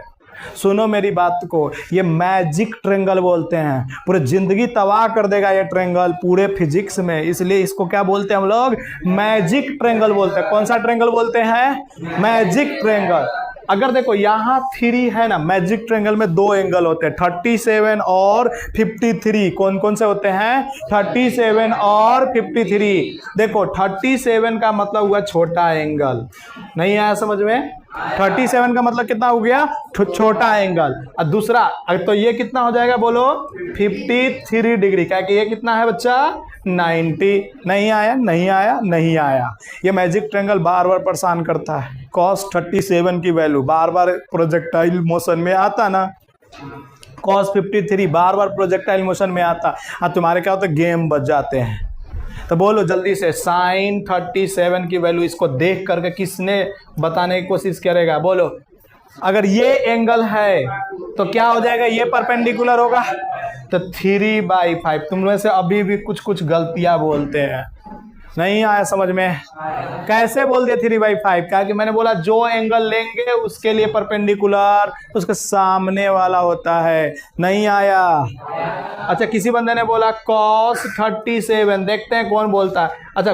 सुनो मेरी बात को, ये मैजिक ट्रेंगल बोलते हैं। पूरे जिंदगी तबाह कर देगा ये ट्रेंगल पूरे फिजिक्स में, इसलिए इसको क्या बोलते हैं हम लोग, मैजिक ट्रेंगल बोलते हैं। कौन सा ट्रेंगल बोलते हैं, मैजिक ट्रेंगल। अगर देखो यहाँ 3 है ना, मैजिक ट्रेंगल में 2 एंगल होते हैं 37 और 53। कौन कौन से होते हैं, 37 और 53। देखो 37 का मतलब हुआ छोटा एंगल। नहीं आया समझ में? 37 का मतलब कितना हो गया, छोटा एंगल। और दूसरा तो ये कितना हो जाएगा, बोलो 53 डिग्री। क्या कि ये कितना है बच्चा, 90। नहीं आया? नहीं आया? नहीं आया। ये मैजिक ट्रेंगल बार बार परेशान करता है। cos 37 की वैल्यू बार बार प्रोजेक्टाइल मोशन में आता ना, cos 53 बार बार प्रोजेक्टाइल मोशन में आता। और तुम्हारे क्या होता है, गेम बच जाते हैं। तो बोलो जल्दी से sin 37 की वैल्यू। इसको देख करके किसने बताने की कोशिश करेगा, बोलो। अगर ये एंगल है तो क्या हो जाएगा, ये परपेंडिकुलर होगा तो 3/5। तुम में से अभी भी कुछ कुछ गलतियां बोलते हैं। नहीं आया समझ में? कैसे बोल दिया 3/5? क्या कि मैंने बोला जो एंगल लेंगे उसके लिए परपेंडिकुलर उसके सामने वाला होता है। नहीं आया? अच्छा किसी बंदे ने बोला cos 37। देखते हैं कौन बोलता है। अच्छा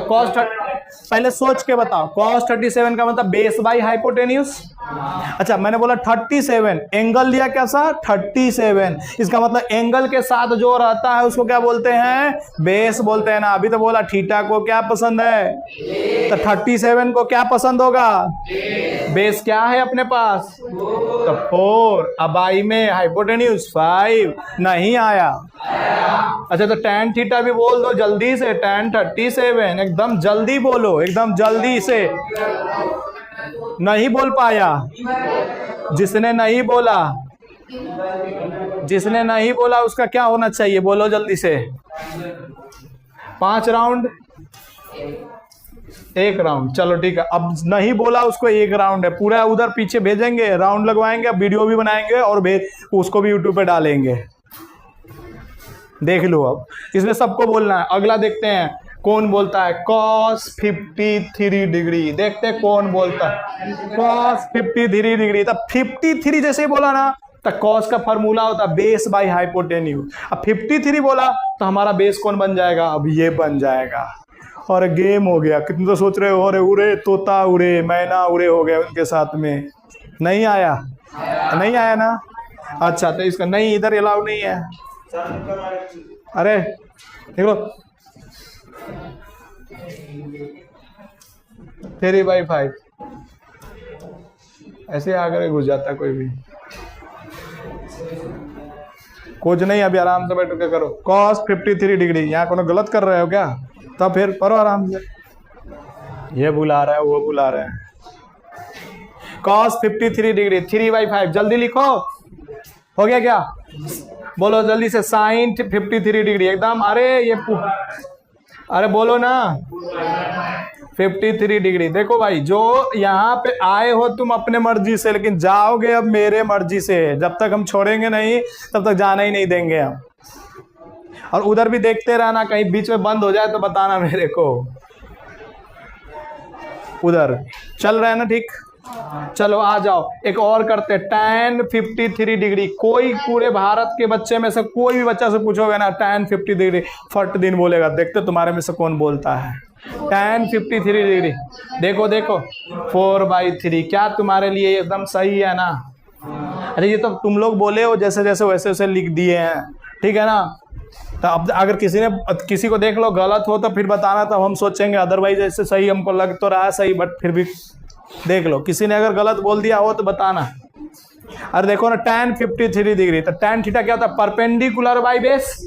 पहले सोच के बताओ, cos 37 का मतलब बेस बाई हाइपोटेन्यूज। अच्छा मैंने बोला 37, एंगल लिया कैसा, 37। इसका मतलब एंगल के साथ जो रहता है उसको क्या बोलते हैं, बेस बोलते हैं ना। अभी तो बोला थीटा को क्या पसंद है, तो 37 को क्या पसंद होगा, बेस क्या है अपने पास, तो 4। अब आई में हाइपोटेन्यूज 5। नहीं आया? अच्छा तो tan थीटा भी बोल दो जल्दी से, tan 37। एकदम जल्दी बोलो, एकदम जल्दी से। नहीं बोल पाया? जिसने नहीं बोला उसका क्या होना चाहिए, बोलो जल्दी से। 5 राउंड, एक राउंड, चलो ठीक है। अब नहीं बोला उसको, एक राउंड है पूरा, उधर पीछे भेजेंगे, राउंड लगवाएंगे, अब वीडियो भी बनाएंगे और उसको भी यूट्यूब पे डालेंगे, देख लो। अब इसमें सबको बोलना है। अगला देखते हैं कौन बोलता है cos 53 डिग्री, देखते हैं कौन बोलता है cos 53 डिग्री। तब 53 जैसे ही बोला ना तो cos का फॉर्मूला होता है बेस बाई हाइपोटेन्यूज। अब 53 बोला तो हमारा बेस कौन बन जाएगा, अब ये बन जाएगा। और गेम हो गया। कितने तो सोच रहे हो अरे उड़े तोता उड़े मैना उड़े हो गए उनके साथ में, नहीं आया, नहीं आया ना। अच्छा तो इसका नहीं, इधर अलाउ नहीं है। अरे देख लो 3/5 ऐसे आकर घुस जाता है कोई भी, कुछ नहीं। अभी आराम से बैठ के करो cos 53 डिग्री। यहाँ कोनो गलत कर रहे हो क्या, तब फिर पढ़ो आराम से। ये बुला रहा है वो बुला रहा है। cos 53 डिग्री 3/5 जल्दी लिखो, हो गया क्या, बोलो जल्दी से। sin 53 डिग्री एकदम, अरे ये अरे बोलो ना 53 डिग्री। देखो भाई जो यहाँ पे आए हो तुम अपने मर्जी से, लेकिन जाओगे अब मेरे मर्जी से। जब तक हम छोड़ेंगे नहीं तब तक जाना ही नहीं देंगे हम। और उधर भी देखते रहना, कहीं बीच में बंद हो जाए तो बताना मेरे को। उधर चल रहा है ना, ठीक। चलो आ जाओ एक और करते। tan 53 डिग्री, कोई पूरे भारत के बच्चे में से कोई भी बच्चा से पूछोगे ना tan 50 डिग्री फट दिन बोलेगा। देखते तुम्हारे में से कौन बोलता है tan 53 डिग्री। देखो देखो 4/3, क्या तुम्हारे लिए एकदम सही है ना। अरे ये तो तुम लोग बोले हो जैसे जैसे वैसे वैसे लिख दिए हैं, ठीक है ना। तो अब अगर किसी को देख लो गलत हो तो फिर बताना, तब हम सोचेंगे। अदरवाइज ऐसे सही हमको लग तो रहा है सही, बट फिर भी देख लो किसी ने अगर गलत बोल दिया हो तो बताना। अरे देखो ना tan 53 डिग्री, तो tan थीटा क्या होता है, परपेंडिकुलर बाई बेस।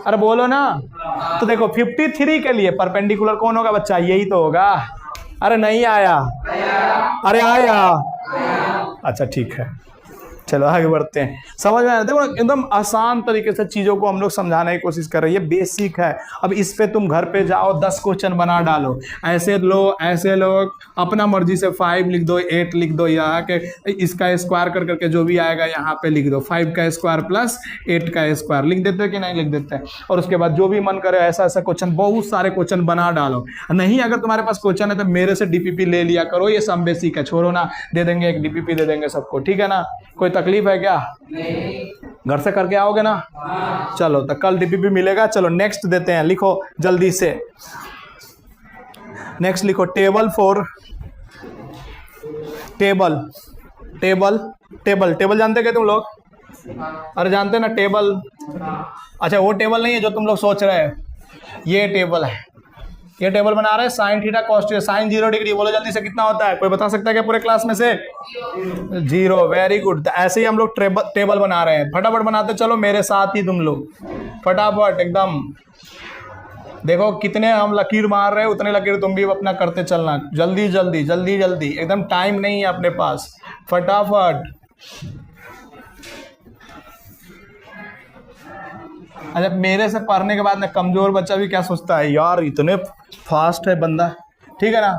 अरे बोलो ना। तो देखो 53 के लिए परपेंडिकुलर कौन होगा बच्चा, यही तो होगा। अरे नहीं आया, अरे आया। अच्छा ठीक है, चलो आगे बढ़ते हैं। समझ में आया। देखो एकदम आसान तरीके से चीजों को हम लोग समझाने की कोशिश कर रहे हैं, ये बेसिक है। अब इस पे तुम घर पे जाओ 10 क्वेश्चन बना डालो, ऐसे लो ऐसे लो, अपना मर्जी से 5 लिख दो 8 लिख दो, यहाँ के इसका स्क्वायर कर करके जो भी आएगा यहाँ पे लिख दो। 5 का स्क्वायर प्लस 8 का स्क्वायर लिख देते कि नहीं लिख देते हैं। और उसके बाद जो भी मन करे ऐसा ऐसा क्वेश्चन, बहुत सारे क्वेश्चन बना डालो। नहीं अगर तुम्हारे पास क्वेश्चन है तो मेरे से डीपीपी ले लिया करो, ये सब बेसिक है, छोड़ो ना, दे देंगे एक डीपीपी दे देंगे सबको, ठीक है ना। कोई तकलीफ है क्या, नहीं। घर से करके आओगे ना, चलो तो कल डीपीपी मिलेगा। चलो नेक्स्ट देते हैं, लिखो जल्दी से। नेक्स्ट लिखो टेबल फॉर टेबल जानते क्या तुम लोग, अरे जानते ना टेबल। अच्छा वो टेबल नहीं है जो तुम लोग सोच रहे हैं, ये टेबल है। ये टेबल बना रहे हैं sin theta cos theta, sin 0 degree. बोलो जल्दी से कितना होता है, कोई बता सकता है क्या पूरे क्लास में से, 0। Very good. ऐसे ही हम लोग टेबल बना रहे हैं, फटाफट बनाते चलो मेरे साथ ही तुम लोग, फटाफट एकदम। देखो कितने हम लकीर मार रहे हैं, उतने लकीर तुम भी अपना करते चलना, जल्दी जल्दी जल्दी जल्दी, एकदम टाइम नहीं है अपने पास, फटाफट। अच्छा मेरे से पढ़ने के बाद ना कमजोर बच्चा भी क्या सोचता है, यार इतने फास्ट है बंदा, ठीक है ना।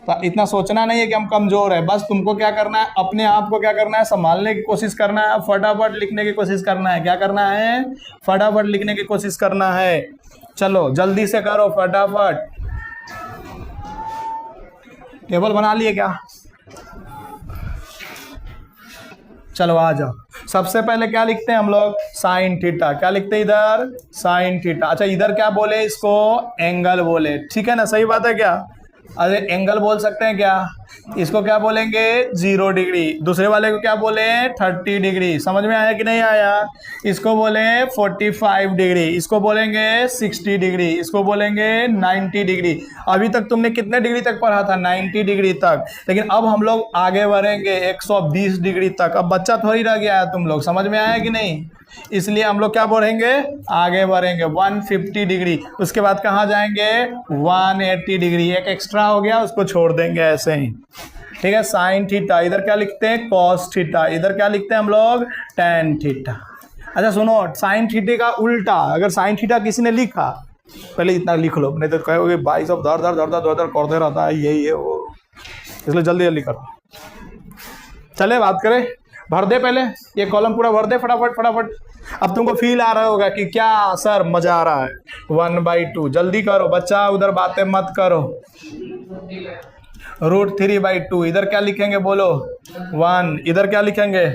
तो इतना सोचना नहीं है कि हम कमजोर है, बस तुमको क्या करना है, अपने आप को क्या करना है, संभालने की कोशिश करना है, फटाफट लिखने की कोशिश करना है। क्या करना है, फटाफट लिखने की कोशिश करना है। चलो जल्दी से करो फटाफट। टेबल बना लिए क्या, चलो आ जाओ। सबसे पहले क्या लिखते हैं हम लोग, साइन थीटा। क्या लिखते हैं इधर, साइन थीटा। अच्छा इधर क्या बोले, इसको एंगल बोले, ठीक है ना, सही बात है क्या। अरे एंगल बोल सकते हैं क्या, इसको क्या बोलेंगे 0 डिग्री। दूसरे वाले को क्या बोले 30 डिग्री। समझ में आया कि नहीं आया। इसको बोले 45 डिग्री, इसको बोलेंगे 60 डिग्री, इसको बोलेंगे 90 डिग्री। अभी तक तुमने कितने डिग्री तक पढ़ा था, 90 डिग्री तक। लेकिन अब हम लोग आगे बढ़ेंगे 120 डिग्री तक। अब बच्चा थोड़ी रह गया है तुम लोग, समझ में आया कि नहीं। इसलिए हम लोग क्या बढ़ेंगे, आगे बढ़ेंगे 150 डिग्री। उसके बाद कहाँ जाएंगे 180 डिग्री। एक एक्स्ट्रा हो गया, उसको छोड़ देंगे ऐसे ही, ठीक है। साइन थीटा, इधर क्या लिखते हैं कॉस थीटा, इधर क्या लिखते हैं हम लोग टैन थीटा। अच्छा सुनो, साइन थीटा का उल्टा अगर साइन थीटा किसी ने लिखा पहले इतना लिख लो, नहीं तो कहोगे भाई सब दर दर दर दर दर दर करते रहता है, यही है वो, इसलिए जल्दी जल्दी करो। चले बात करें, भर दे पहले ये कॉलम पूरा भर दे फटाफट फटाफट। अब तुमको फील आ रहा होगा कि क्या सर मजा आ रहा है। 1/2 जल्दी करो बच्चा, उधर बातें मत करो। √3/2 इधर क्या लिखेंगे बोलो 1, इधर क्या लिखेंगे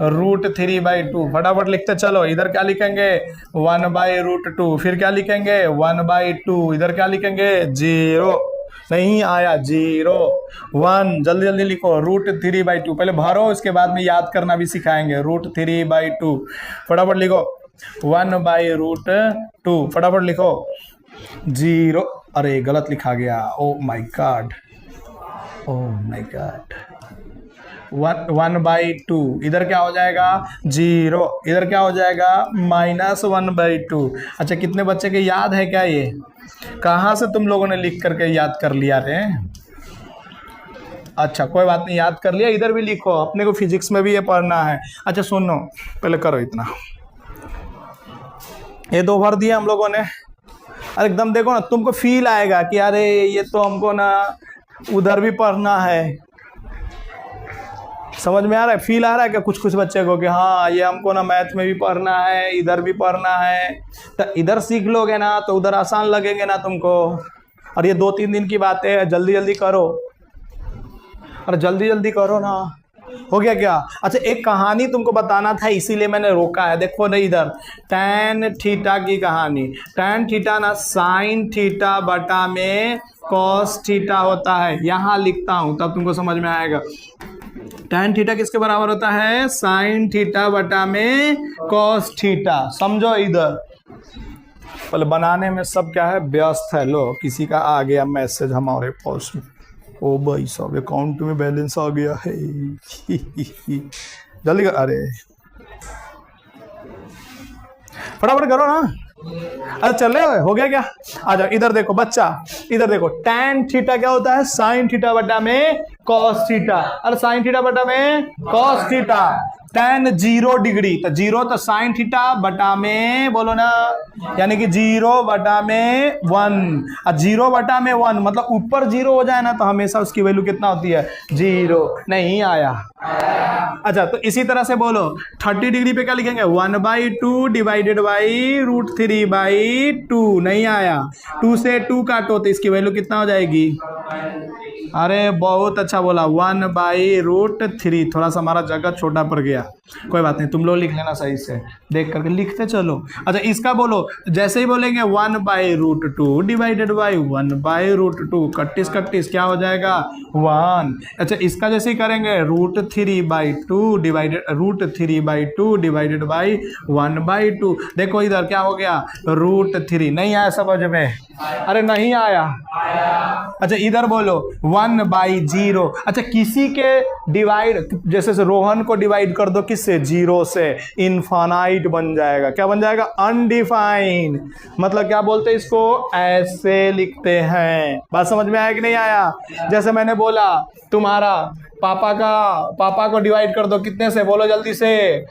√3/2, फटाफट लिखते चलो। इधर क्या लिखेंगे 1/√2, फिर क्या लिखेंगे 1/2, इधर क्या लिखेंगे 0, नहीं आया 0 1, जल्दी जल्दी लिखो √3/2, पहले भरो इसके बाद में याद करना भी सिखाएंगे। √3/2 फटाफट लिखो, 1/√2 फटाफट लिखो 0, अरे गलत लिखा गया, oh my God, oh my God. 1/2 इधर क्या हो जाएगा 0, इधर क्या हो जाएगा -1/2। अच्छा कितने बच्चे के याद है क्या ये? कहाँ से तुम लोगों ने लिख करके याद कर लिया रे? अच्छा कोई बात नहीं, याद कर लिया, इधर भी लिखो, अपने को फिजिक्स में भी ये पढ़ना है। अच्छा सुनो, पहले करो इतना, ये 2 भर दिया हम लोगों ने। अरे एकदम देखो ना, तुमको फील आएगा कि अरे ये तो हमको ना उधर भी पढ़ना है। समझ में आ रहा है, फील आ रहा है क्या कुछ कुछ बच्चे को कि हाँ ये हमको ना मैथ में भी पढ़ना है, इधर भी पढ़ना है। तो इधर सीख लोगे ना तो उधर आसान लगेंगे ना तुमको। और ये 2-3 दिन की बातें हैं, जल्दी जल्दी करो, अरे जल्दी जल्दी करो ना। हो गया क्या? अच्छा एक कहानी तुमको बताना था, इसीलिए मैंने रोका है। देखो ना इधर, tan थीटा की कहानी। tan थीटा ना sin थीटा बटा में cos थीटा होता है। यहाँ लिखता हूँ तब तुमको समझ में आएगा। tan थीटा किसके बराबर होता है? sin थीटा बटा में cos थीटा। समझो इधर, पहले बनाने में सब क्या है व्यस्त है। लो किसी का आ गया मैसेज हमारे पास में, ओ भाई साहब अकाउंट में बैलेंस आ गया है जल्दी कर, अरे फटाफट करो ना। अरे चल रहे हो गया क्या? आ जाओ इधर देखो बच्चा, इधर देखो, tan थीटा क्या होता है? sin थीटा बटा में cos थीटा। अरे sin थीटा बटा में cos थीटा। tan 0 डिग्री, तो 0 तो sin थीटा बटा में बोलो ना, यानी कि 0 बटा में 1। और 0 बटा में 1 मतलब ऊपर 0 हो जाए ना तो हमेशा उसकी वैल्यू कितना होती है 0। नहीं आया? अच्छा तो इसी तरह से बोलो 30 डिग्री पे क्या लिखेंगे 1/2 डिवाइडेड बाई √3/2। नहीं आया? 2 से 2 काटो तो इसकी वैल्यू कितना हो जाएगी? अरे बहुत अच्छा बोला 1/√3। थोड़ा सा हमारा जगह छोटा पड़ गया, कोई बात नहीं, तुम लोग लिख लेना सही से, देख करके लिखते चलो। अच्छा इसका बोलो, जैसे ही बोलेंगे 1/√2 डिवाइडेड बाई 1/√2, 31 क्या हो जाएगा 1। अच्छा इसका जैसे ही करेंगे √3/2 डिवाइडेड बाई 1/2। देखो इधर क्या हो गया √3। नहीं आया समझ में? अरे नहीं आया? अच्छा इधर बोलो 1/0। अच्छा किसी के डिवाइड, जैसे से रोहन को डिवाइड कर दो किससे 0 से, इनफाइनाइट बन जाएगा। क्या बन जाएगा? अनडिफाइंड। मतलब क्या बोलते हैं इसको? ऐसे लिखते हैं। बात समझ में आया कि नहीं आया? जैसे मैंने बोला तुम्हारा पापा को डिवाइड कर दो कितने से, बोलो जल्दी से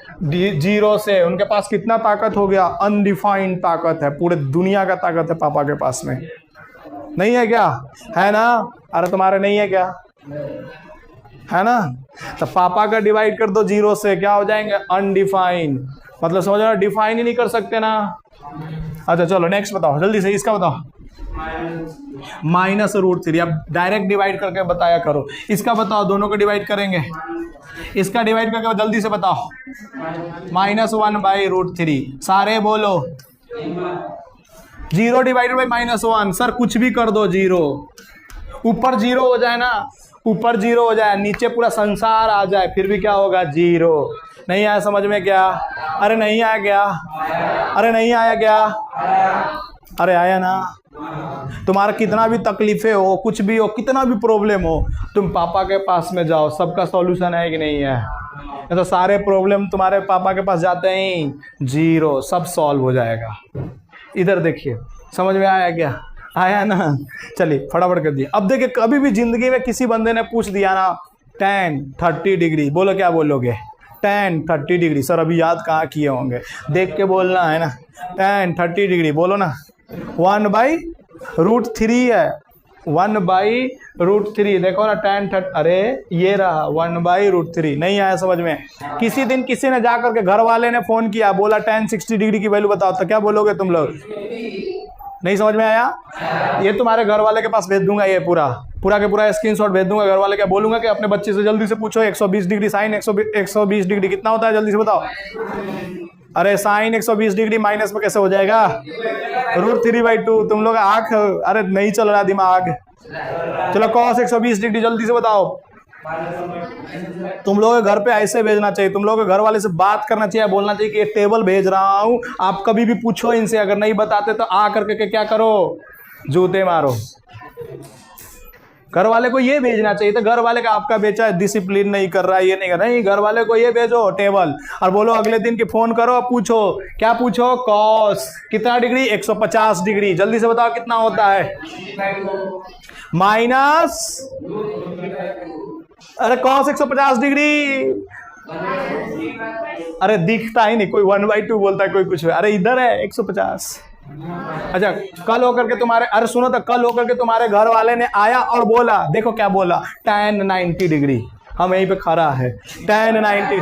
0 से। उनके पास कितना ताकत हो गया? अनडिफाइंड ताकत है, पूरे दुनिया का ताकत है पापा के पास में। नहीं है क्या? है ना? अरे तुम्हारे नहीं है क्या? है ना? तो पापा का डिवाइड कर दो 0 से, क्या हो जाएंगे? अनडिफाइंड। मतलब समझ रहे, डिफाइन ही नहीं कर सकते ना। अच्छा चलो नेक्स्ट बताओ जल्दी से, इसका बताओ -√3। अब डायरेक्ट डिवाइड करके बताया करो। इसका बताओ, दोनों को डिवाइड करेंगे, इसका डिवाइड करके जल्दी से बताओ। -1/√3। सारे बोलो 0 डिवाइडेड बाई -1। सर कुछ भी कर दो 0, ऊपर 0 हो जाए ना, ऊपर 0 हो जाए, नीचे पूरा संसार आ जाए, फिर भी क्या होगा 0। नहीं आया समझ में क्या? अरे नहीं आया क्या? अरे नहीं आया क्या? अरे आया ना? तुम्हारा कितना भी तकलीफें हो, कुछ भी हो, कितना भी प्रॉब्लम हो, तुम पापा के पास में जाओ, सबका सॉल्यूशन है कि नहीं है? तो सारे प्रॉब्लम तुम्हारे पापा के पास जाते ही 0, सब सॉल्व हो जाएगा। इधर देखिए, समझ में आया क्या? आया ना? चलिए फटाफट कर दिया। अब देखिए, कभी भी जिंदगी में किसी बंदे ने पूछ दिया ना tan 30 डिग्री, बोलो क्या बोलोगे? tan 30 degree. सर अभी याद कहाँ किए होंगे, देख के बोलना है ना। tan 30 डिग्री बोलो ना, 1/√3 है, 1/√3। देखो ना tan 30, अरे ये रहा 1/√3। नहीं आया समझ में? किसी दिन किसी ने जाकर के घर वाले ने फोन किया, बोला tan 60 डिग्री की वैल्यू बताओ, तो क्या बोलोगे तुम लोग? नहीं समझ में आया? ये तुम्हारे घर वाले के पास भेज दूंगा, ये पूरा के पूरा स्क्रीनशॉट भेज दूंगा घर वाले। क्या बोलूंगा कि अपने बच्चे से जल्दी से पूछो 120 डिग्री साइन 120 डिग्री कितना होता है, जल्दी से बताओ। अरे साइन 120 डिग्री माइनस में कैसे हो जाएगा? √3/2। तुम लोग आंख, अरे नहीं चल रहा दिमाग। चलो cos 120 डिग्री जल्दी से बताओ। तुम लोगों के घर पे ऐसे भेजना चाहिए, तुम लोगों के घर वाले से बात करना चाहिए, बोलना चाहिए कि ये टेबल भेज रहा हूं, आप कभी भी पूछो इनसे, अगर नहीं बताते तो आ करके क्या करो, जूते मारो। घर वाले को ये भेजना चाहिए, तो घर वाले का आपका बेचा है डिसिप्लिन नहीं कर रहा है, ये नहीं कर रहा है, घर वाले को ये भेजो टेबल, और बोलो अगले दिन की फोन करो, पूछो क्या पूछो, कॉस कितना डिग्री, 150 डिग्री, जल्दी से बताओ कितना होता है, माइनस, अरे कॉस 150 डिग्री, अरे दिखता ही नहीं, कोई 1/2 बोलता है, कोई कुछ, अरे इधर है 150। अच्छा कल होकर के तुम्हारे, अरे सुनो तो, कल होकर के तुम्हारे घर वाले ने आया और बोला, देखो क्या बोला, tan 90 डिग्री, हम यहीं पे खड़ा है, tan 90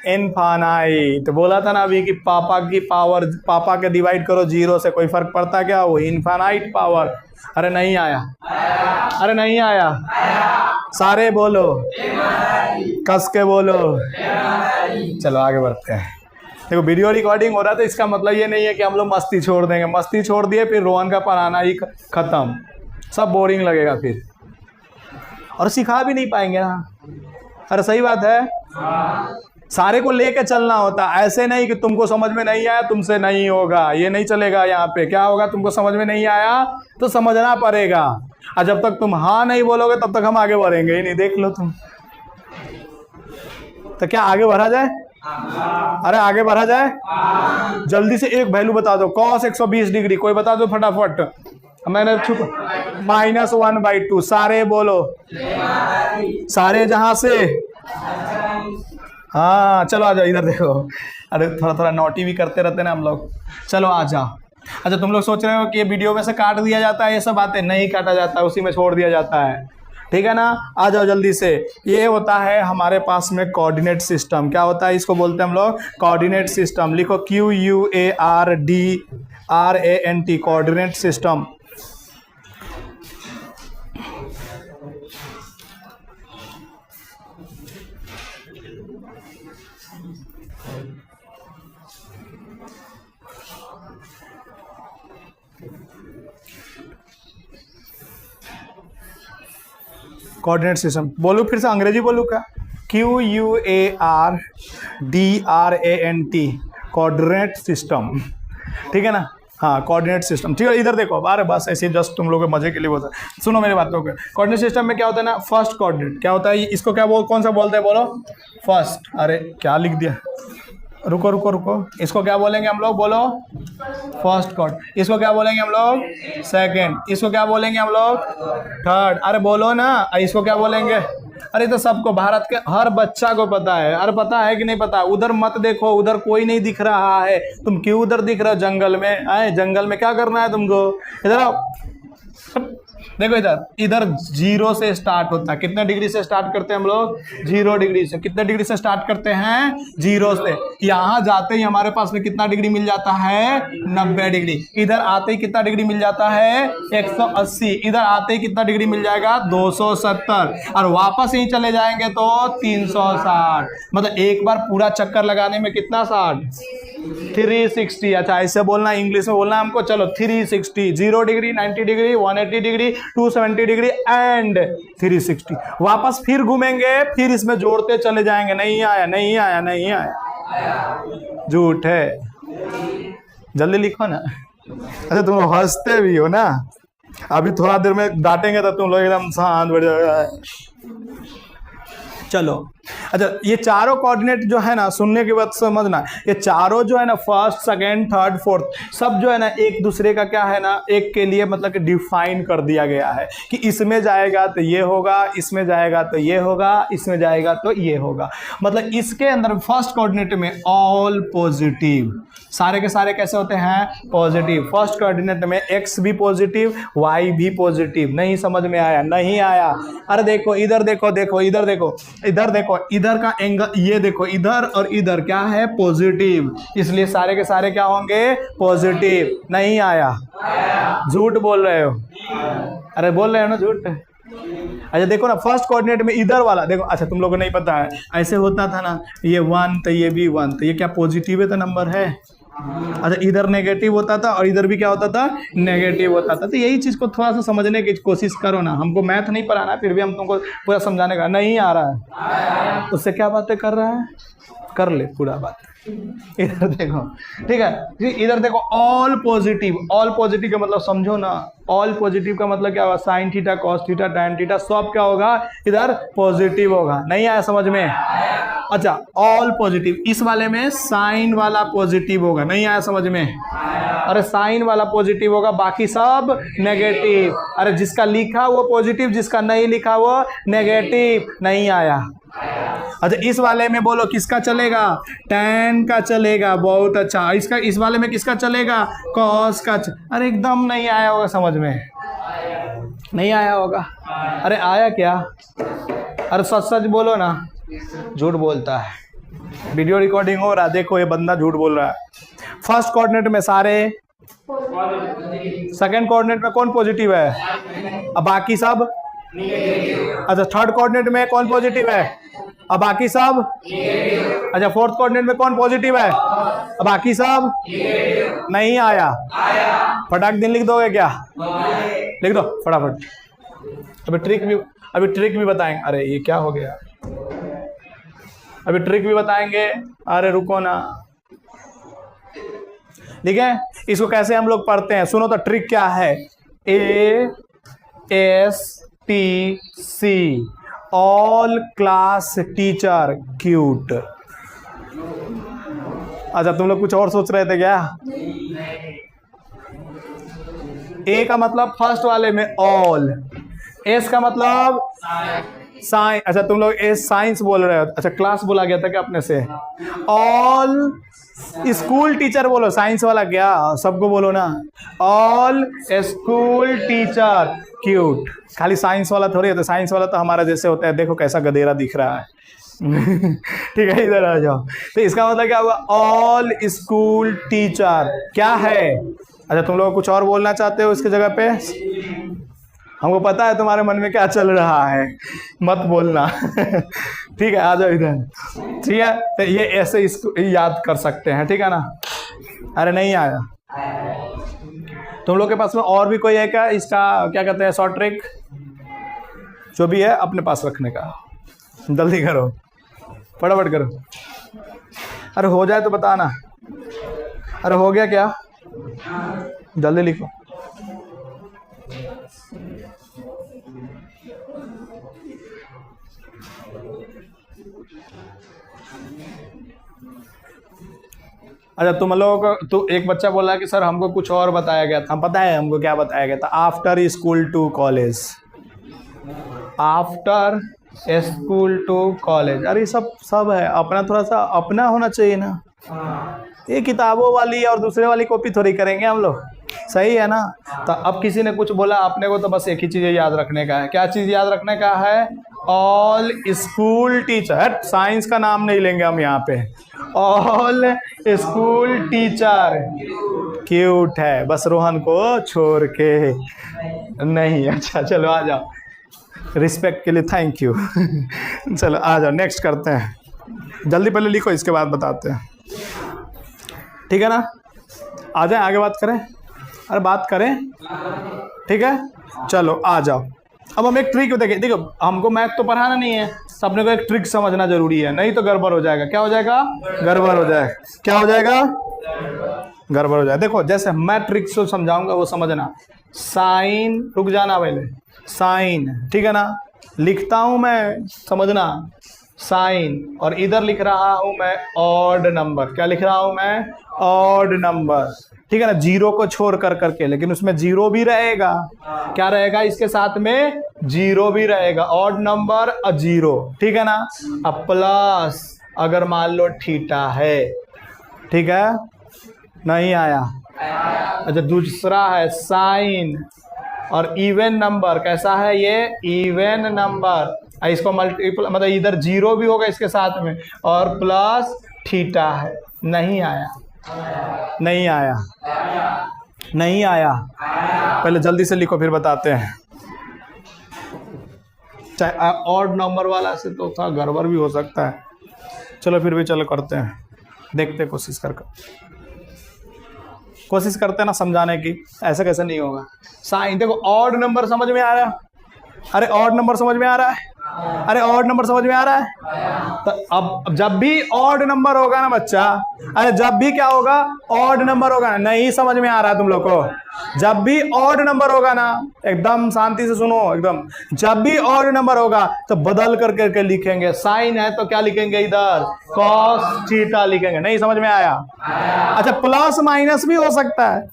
इनफानाइट। बोला था ना अभी कि पापा की पावर, पापा के डिवाइड करो 0 से, कोई फर्क पड़ता क्या? वो इनफानाइट पावर। अरे नहीं आया, अरे नहीं आया, सारे बोलो, कस के बोलो। चलो आगे बढ़ते हैं। देखो वीडियो रिकॉर्डिंग हो रहा था, इसका मतलब ये नहीं है कि हम लोग मस्ती छोड़ देंगे, मस्ती छोड़ दिए फिर रोहन का पढ़ाना ही खत्म, सब बोरिंग लगेगा फिर, और सिखा भी नहीं पाएंगे ना। अरे सही बात है, सारे को लेके चलना होता, ऐसे नहीं कि तुमको समझ में नहीं आया तुमसे नहीं होगा, ये नहीं चलेगा। यहाँ पे क्या होगा, तुमको समझ में नहीं आया तो समझना पड़ेगा, और जब तक तुम हाँ नहीं बोलोगे तब तक हम आगे बढ़ेंगे ही नहीं। देख लो तुम, तो क्या आगे बढ़ा जाए? अरे आगे बढ़ा जाए, जल्दी से एक वैल्यू बता दो, cos 120 डिग्री कोई बता दो फटाफट, मैंने छुप, -1/2, सारे बोलो, सारे जहां से, हाँ चलो आ जाओ इधर देखो। अरे थोड़ा थोड़ा नोटी भी करते रहते ना हम लोग, चलो आ जाओ। अच्छा तुम लोग सोच रहे हो कि ये वीडियो में से काट दिया जाता है, ये सब बातें नहीं काटा जाता है, उसी में छोड़ दिया जाता है, ठीक है ना? आ जाओ जल्दी से। ये होता है हमारे पास में कोऑर्डिनेट सिस्टम। क्या होता है, इसको बोलते हैं हम लोग कोऑर्डिनेट सिस्टम। लिखो QUARDRANT, coordinate system. Coordinate system बोलू, फिर से अंग्रेजी बोलू क्या? QUARDRANT, कोऑर्डिनेट सिस्टम, ठीक है ना? हाँ कोऑर्डिनेट सिस्टम, ठीक है। इधर देखो, अरे बस ऐसे जस्ट तुम लोगों के मजे के लिए बोलता है, सुनो मेरी बातों को। कोऑर्डिनेट सिस्टम में क्या होता है ना, फर्स्ट कोऑर्डिनेट क्या होता है, इसको क्या कौन सा बोलते हैं, बोलो फर्स्ट। अरे क्या लिख दिया, रुको रुको रुको, इसको क्या बोलेंगे हम लोग, बोलो फर्स्ट कॉर्ड। इसको क्या बोलेंगे हम लोग, सेकंड। इसको क्या बोलेंगे हम लोग, थर्ड। अरे बोलो ना, इसको क्या बोलेंगे? अरे तो सबको, भारत के हर बच्चा को पता है। अरे पता है कि नहीं पता? उधर मत देखो, उधर कोई नहीं दिख रहा है, तुम क्यों उधर दिख रहे हो? जंगल में आए, जंगल में क्या करना है तुमको? इधर आओ, देखो इधर 0 से स्टार्ट होता है। कितने डिग्री से स्टार्ट करते हैं हम लोग? 0 डिग्री से। कितने डिग्री से स्टार्ट करते हैं? 0 से। यहाँ जाते ही हमारे पास में कितना डिग्री मिल जाता है? 90 डिग्री। इधर आते ही कितना डिग्री मिल जाता है? 180। इधर आते ही कितना डिग्री मिल जाएगा? 270। और वापस यहीं चले जाएंगे तो 360। मतलब एक बार पूरा चक्कर लगाने में कितना 60? 360। अच्छा ऐसे बोलना, इंग्लिश में बोलना हमको। चलो 360, 0 degree, 90 degree, 180 degree, 270 degree and 360। वापस फिर घूमेंगे, फिर इसमें जोड़ते चले जाएंगे। नहीं आया, नहीं आया, नहीं आया, झूठ है। जल्दी लिखो ना। अच्छा तुम हंसते भी हो ना, अभी थोड़ा देर में डांटेंगे तो तुम लोग एकदम शांत बैठ जाओगे। चलो अच्छा, ये चारों कोऑर्डिनेट जो है ना, सुनने के बाद समझना, ये चारों जो है ना, फर्स्ट सेकंड थर्ड फोर्थ, सब जो है ना एक दूसरे का क्या है ना, एक के लिए मतलब कि डिफाइन कर दिया गया है कि इसमें जाएगा तो ये होगा, इसमें जाएगा तो ये होगा, इसमें जाएगा तो ये होगा। मतलब इसके अंदर फर्स्ट कोऑर्डिनेट में ऑल पॉजिटिव, सारे के सारे कैसे होते हैं, पॉजिटिव। फर्स्ट कोऑर्डिनेट में एक्स भी पॉजिटिव, वाई भी पॉजिटिव। नहीं समझ में आया? नहीं आया? अरे देखो इधर, देखो देखो इधर, देखो इधर, देखो इधर का एंगल, ये देखो इधर और इधर क्या है, पॉजिटिव, इसलिए सारे के सारे क्या होंगे, पॉजिटिव। नहीं आया? झूठ बोल रहे हो? अरे बोल रहे हो ना झूठ? अच्छा देखो ना, फर्स्ट कोऑर्डिनेट में इधर वाला देखो, अच्छा तुम लोगों को नहीं पता है, ऐसे होता था ना, ये 1 तो ये भी 1, तो ये क्या पॉजिटिव है तो नंबर है। अच्छा इधर नेगेटिव होता था और इधर भी क्या होता था, नेगेटिव होता था। तो यही चीज को थोड़ा सा समझने की कोशिश करो ना। हमको मैथ नहीं पढ़ाना, फिर भी हम तुमको पूरा समझाने का नहीं आ रहा है, उससे क्या बातें कर रहा है, कर ले पूरा बात। इधर देखो, ठीक है, इधर देखो ऑल पॉजिटिव। ऑल पॉजिटिव का मतलब समझो ना, ऑल पॉजिटिव का मतलब क्या होगा, sine theta, cos theta, tan theta, सब क्या होगा, इधर पॉजिटिव होगा। नहीं आया समझ में? अच्छा ऑल पॉजिटिव, इस वाले में साइन वाला पॉजिटिव होगा। नहीं आया समझ में? अरे साइन वाला पॉजिटिव होगा, बाकी सब नेगेटिव। अरे जिसका लिखा वो पॉजिटिव, जिसका नहीं लिखा वो नेगेटिव। नहीं आया? अच्छा इस वाले में बोलो किसका चलेगा, टैन का चलेगा। बहुत अच्छा। इसका, इस वाले में किसका चलेगा, कॉस का अरे एकदम नहीं आया होगा समझ में? नहीं आया होगा? अरे आया क्या? अरे सच सच बोलो ना, झूठ बोलता है। वीडियो रिकॉर्डिंग हो रहा, देखो ये बंदा झूठ बोल रहा है। फर्स्ट कोऑर्डिनेट में सारे, सेकंड कोऑर्डिनेट में कौन पॉजिटिव है, अब बाकी सब। अच्छा थर्ड कोऑर्डिनेट में कौन पॉजिटिव है, अब बाकी सब। अच्छा फोर्थ कोऑर्डिनेट में कौन पॉजिटिव है, अब बाकी सब। नहीं आया? फटाक दिन लिख दोगे क्या? लिख दो फटाफट। अभी ट्रिक भी बताएंगे। अरे ये क्या हो गया, अभी ट्रिक भी बताएंगे। अरे रुको ना, ठीक है। इसको कैसे हम लोग पढ़ते हैं, सुनो तो ट्रिक क्या है। ASTC, all class teacher cute. अच्छा तुम लोग कुछ और सोच रहे थे क्या? ए का मतलब फर्स्ट वाले में ऑल, एस का मतलब साइंस। अच्छा तुम लोग एस साइंस बोल रहे हो। अच्छा क्लास बोला गया था क्या अपने से? ऑल स्कूल टीचर बोलो, साइंस वाला क्या, सबको बोलो ना। All school teacher cute. खाली साइंस वाला थोड़ी है, तो साइंस वाला तो हमारा जैसे होता है, देखो कैसा गधेरा दिख रहा है। ठीक है इधर आ जाओ। तो इसका मतलब क्या हुआ, ऑल स्कूल टीचर क्या है। अच्छा तुम लोग कुछ और बोलना चाहते हो इसकी जगह पे? हमको पता है तुम्हारे मन में क्या चल रहा है, मत बोलना। ठीक है आ जाओ इधर। ठीक है तो ये ऐसे इसको याद कर सकते हैं, ठीक है ना। अरे नहीं आया? तुम लोग के पास में और भी कोई है क्या, इसका क्या कहते हैं, शॉर्ट ट्रिक जो भी है अपने पास रखने का। जल्दी करो, फटाफट करो। अरे हो जाए तो बताना। अरे हो गया क्या, जल्दी लिखो। अच्छा तुम लोगों को तो एक बच्चा बोला कि सर हमको कुछ और बताया गया था। हम पता है हमको क्या बताया गया था, after school to college. After school to college. अरे सब है अपना, थोड़ा सा अपना होना चाहिए ना। ये किताबों वाली और दूसरे वाली कॉपी थोड़ी करेंगे हम लोग, सही है ना। तो अब किसी ने कुछ बोला अपने को, तो बस एक ही चीज़ याद रखने का है। क्या चीज़ याद रखने का है? All school teacher. साइंस का नाम नहीं लेंगे हम यहाँ पे। ऑल स्कूल टीचर क्यूट है, बस रोहन को छोड़ के नहीं। अच्छा चलो आ जाओ, रिस्पेक्ट के लिए थैंक यू। चलो आ जाओ, नेक्स्ट करते हैं। जल्दी पहले लिखो, इसके बाद बताते हैं, ठीक है ना। आ जाए आगे बात करें। अरे बात करें, ठीक है चलो आ जाओ। अब हम एक ट्रिक देखें। देखो हमको मैथ तो पढ़ाना नहीं है, अपने को एक ट्रिक समझना जरूरी है, नहीं तो गड़बड़ हो जाएगा। क्या हो जाएगा? गड़बड़ हो जाएगा। क्या हो जाएगा? गड़बड़ हो जाएगा। देखो जैसे मैं ट्रिक से समझाऊंगा वो समझना। साइन, रुक जाना पहले, साइन, ठीक है ना। लिखता हूं मैं, समझना। साइन, और इधर लिख रहा हूं मैं ऑड नंबर। क्या लिख रहा हूं मैं? ऑड नंबर, ठीक है ना, जीरो को छोड़ कर करके, लेकिन उसमें जीरो भी रहेगा। क्या रहेगा इसके साथ में? जीरो भी रहेगा। ऑड नंबर और जीरो, ठीक है ना। अब प्लस अगर मान लो थीटा है, ठीक है, नहीं आया। अच्छा, दूसरा है साइन और इवन नंबर। कैसा है ये? Even number. इसको मल्टीपल, मतलब इधर जीरो भी होगा इसके साथ में, और प्लस थीटा है। नहीं आया, नहीं आया, नहीं आया। पहले जल्दी से लिखो फिर बताते हैं। चाहे ऑड नंबर वाला से तो था, गड़बड़ भी हो सकता है। चलो फिर भी चलो करते हैं, देखते हैं, कोशिश करते हैं ना समझाने की। ऐसा कैसे नहीं होगा? साइन, देखो ऑड नंबर समझ में आ रहा है? अरे ऑड नंबर समझ में आ रहा है? अरे ऑड नंबर समझ में आ रहा है? तो अब जब भी ऑड नंबर होगा ना बच्चा, अरे जब भी क्या होगा? ऑड नंबर होगा ना। नहीं समझ में आ रहा है तुम लोग को? जब भी ऑड नंबर होगा ना, एकदम शांति से सुनो एकदम, जब भी ऑड नंबर होगा तो बदल करके लिखेंगे। साइन है तो क्या लिखेंगे? इधर कॉस थीटा लिखेंगे। नहीं समझ में आया? अच्छा, प्लस माइनस भी हो सकता है,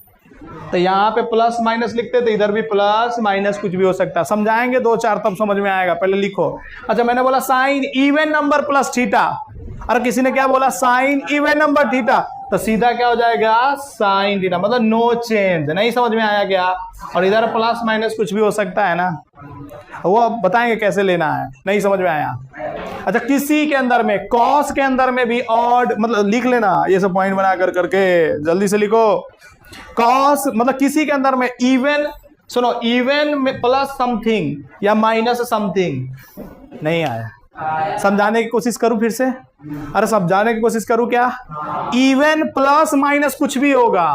तो यहाँ पे प्लस माइनस लिखते तो इधर भी प्लस माइनस कुछ भी हो सकता है। समझाएंगे दो चार तब समझ में आएगा, पहले लिखो। अच्छा, मैंने बोला sine even number plus theta, और किसी ने क्या बोला? साइन इवन नंबर थीटा, तो सीधा क्या हो जाएगा? साइन थीटा, मतलब नो चेंज। नहीं समझ में आया क्या? और इधर प्लस माइनस कुछ भी हो सकता है ना, वो अब बताएंगे कैसे लेना है। नहीं समझ में आया? अच्छा, किसी के अंदर में, कॉस के अंदर में भी ऑड, मतलब लिख लेना ये सब पॉइंट बना कर करके, जल्दी से लिखो। कॉस मतलब किसी के अंदर में इवन, सुनो, इवन में प्लस समथिंग या माइनस समथिंग। नहीं आया? समझाने की कोशिश करूं फिर से? अरे समझाने की कोशिश करूं क्या? इवन प्लस माइनस कुछ भी होगा,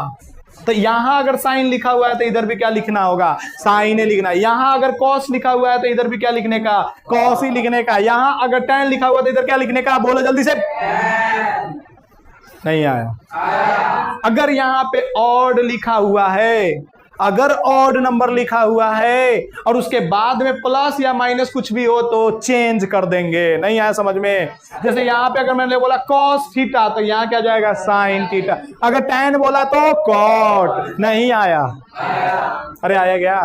तो यहां अगर साइन लिखा हुआ है तो इधर भी क्या लिखना होगा? साइन ही लिखना। यहां अगर कॉस लिखा हुआ है तो इधर भी क्या लिखने का? कॉस ही लिखने का। यहां अगर टैन लिखा हुआ है तो इधर क्या लिखने का? बोलो जल्दी से। नहीं आया? अगर यहाँ पे ऑड लिखा हुआ है, अगर ऑड नंबर लिखा हुआ है और उसके बाद में प्लस या माइनस कुछ भी हो तो चेंज कर देंगे। नहीं आया समझ में? जैसे यहाँ पे अगर मैंने बोला कॉस थीटा तो यहाँ क्या जाएगा? Sine theta. अगर टैन बोला तो कॉट। नहीं आया? अरे आया क्या?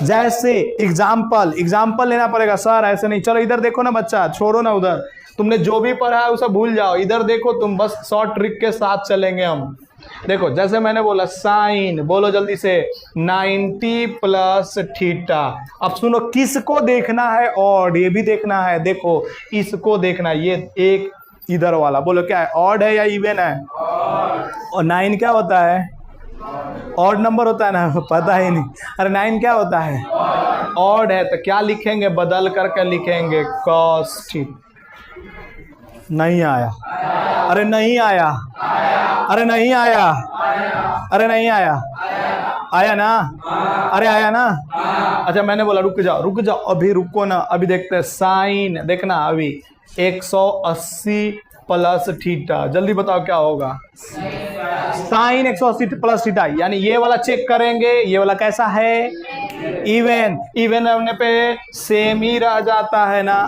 जैसे एग्जाम्पल लेना पड़ेगा सर, ऐसे नहीं। चलो इधर देखो ना बच्चा, छोड़ो ना उधर, तुमने जो भी पढ़ा है उसे भूल जाओ। इधर देखो तुम, बस शॉर्ट ट्रिक के साथ चलेंगे हम। देखो जैसे मैंने बोला साइन, बोलो जल्दी से, 90 प्लस थीटा। अब सुनो, किसको देखना है? ऑड। ये भी देखना है, देखो इसको देखना है। ये एक इधर वाला, बोलो क्या है? ऑड है या इवन है? और 9 क्या होता है? ऑड नंबर होता है ना, पता ही नहीं। अरे 9 क्या होता है? ऑड है, तो क्या लिखेंगे? बदल करके लिखेंगे कॉस थीटा। नहीं आया? अरे नहीं आया? अरे नहीं आया? अरे नहीं आया? आया ना? अरे आया ना? अच्छा, मैंने बोला रुक जाओ, अभी रुको ना, अभी देखते हैं। साइन देखना, अभी 180 प्लस थीटा, जल्दी बताओ क्या होगा? साइन 180 प्लस थीटा, यानी ये वाला चेक करेंगे। ये वाला कैसा है? इवन होने पे सेम ही रह जाता है ना।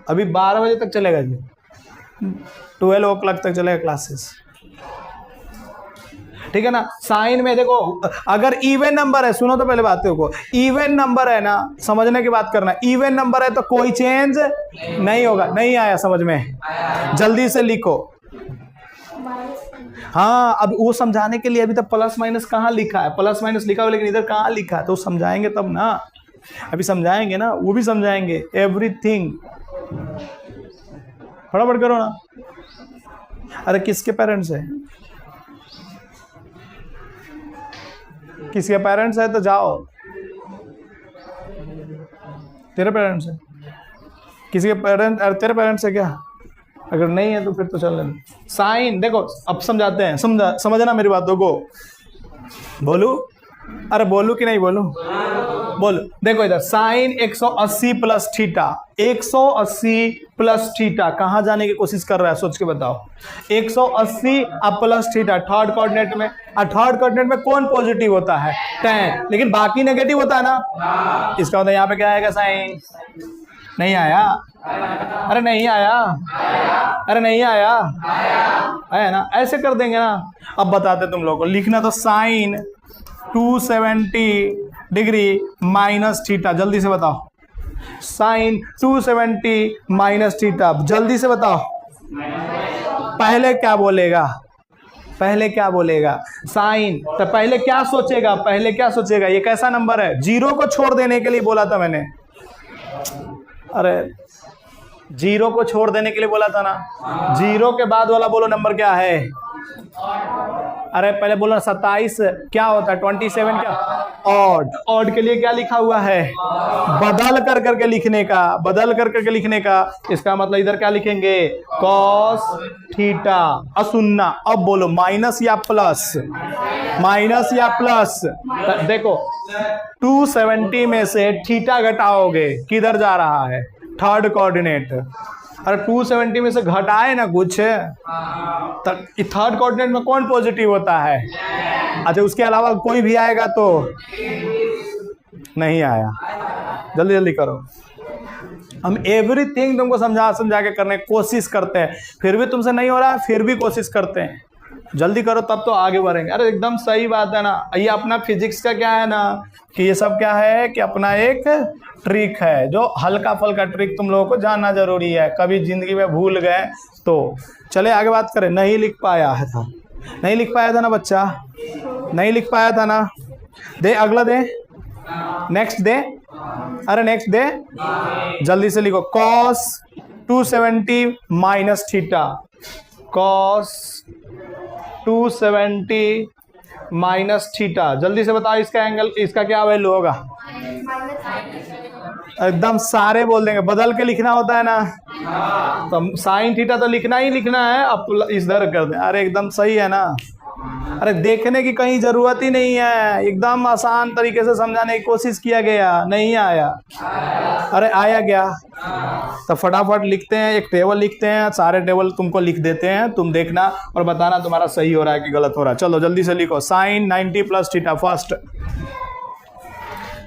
अभी 12 बजे तक चलेगा जी, 12 o'clock तक चलेगा क्लासेस, ठीक है ना। साइन में देखो, अगर इवन नंबर है, सुनो तो पहले बातों को, इवन नंबर है ना, समझने की बात करना। इवन नंबर है तो कोई चेंज नहीं होगा। नहीं आया समझ में? जल्दी से लिखो। हाँ, अब वो समझाने के लिए अभी तक प्लस माइनस कहाँ लिखा है? प्लस माइनस लिखा हुआ, लेकिन इधर कहाँ लिखा है? तो समझाएंगे तब ना, अभी समझाएंगे ना, वो भी समझाएंगे एवरीथिंग। फटाफट करो ना। अरे किसके पेरेंट्स है? किसके पेरेंट्स है तो जाओ। तेरे पेरेंट्स है? किसी के पेरेंट्स? अरे तेरे पेरेंट्स है क्या? अगर नहीं है तो फिर तो चल लेना। साइन देखो, अब समझाते हैं, समझना मेरी बातों को। बोलू? अरे बोलू कि नहीं बोलू? बोलो देखो इधर sine 180 plus theta, 180 plus theta कहां जाने की कोशिश कर रहा है सोच के बताओ। 180 अब प्लस थीटा थर्ड कोऑर्डिनेट में, और थर्ड कोऑर्डिनेट में कौन पॉजिटिव होता है? tan, लेकिन बाकी नेगेटिव होता है ना। इसका मतलब यहाँ पे क्या आएगा? साइन नहीं आया, अरे नहीं आया, अरे नहीं आया, है ना। ऐसे कर देंगे ना। अब बताते तुम लोगों को लिखना, तो साइन 270 डिग्री माइनस थीटा, जल्दी से बताओ। साइन 270 माइनस थीटा, जल्दी से बताओ। पहले क्या बोलेगा? पहले क्या बोलेगा? साइन, तो पहले क्या सोचेगा? पहले क्या सोचेगा? ये कैसा नंबर है? जीरो को छोड़ देने के लिए बोला था मैंने। अरे जीरो को छोड़ देने के लिए बोला था ना। जीरो के बाद वाला बोलो नंबर क्या है? अरे पहले बोलो 27 क्या होता है? 27 क्या? ऑड। ऑड के लिए क्या लिखा हुआ है? बदल कर करके लिखने का, बदल कर करके लिखने का। इसका मतलब इधर क्या लिखेंगे? Cos theta. असुन्ना। अब बोलो माइनस या प्लस? माइनस या प्लस? देखो 270 में से थीटा घटाओगे, किधर जा रहा है? Third coordinate. अरे 270 में से घटाए ना कुछ, थर्ड कोऑर्डिनेट में कौन पॉजिटिव होता है? अच्छा उसके अलावा कोई भी आएगा तो नहीं आया। जल्दी जल्दी करो। हम एवरीथिंग तुमको समझा समझा के करने की कोशिश करते हैं, फिर भी तुमसे नहीं हो रहा है, फिर भी कोशिश करते हैं। जल्दी करो तब तो आगे बढ़ेंगे। अरे एकदम सही बात है ना। ये अपना फिजिक्स का क्या है ना कि ये सब क्या है कि अपना एक ट्रिक है, जो हल्का फल्का ट्रिक तुम लोगों को जानना जरूरी है। कभी जिंदगी में भूल गए तो चले आगे बात करें। नहीं लिख पाया है था, नहीं लिख पाया था ना बच्चा, नहीं लिख पाया था ना। दे अगला दे, नेक्स्ट दे, अरे नेक्स्ट दे, जल्दी से लिखो। Cos 270 minus theta, cos 270 minus theta, जल्दी से बताओ इसका एंगल, इसका क्या वैल्यू होगा? एकदम सारे बोल देंगे, बदल के लिखना होता है ना। तो साइन थीटा तो लिखना ही लिखना है, अब इधर कर दें। अरे एकदम सही है ना। अरे देखने की कहीं जरूरत ही नहीं है, एकदम आसान तरीके से समझाने की कोशिश किया गया, नहीं आया। अरे आया क्या? तो फटाफट लिखते हैं, एक टेबल लिखते हैं, सारे टेबल तुमको लिख देते हैं, तुम देखना और बताना तुम्हारा सही हो रहा है कि गलत हो रहा है। चलो जल्दी से लिखो। Sine 90 plus theta, first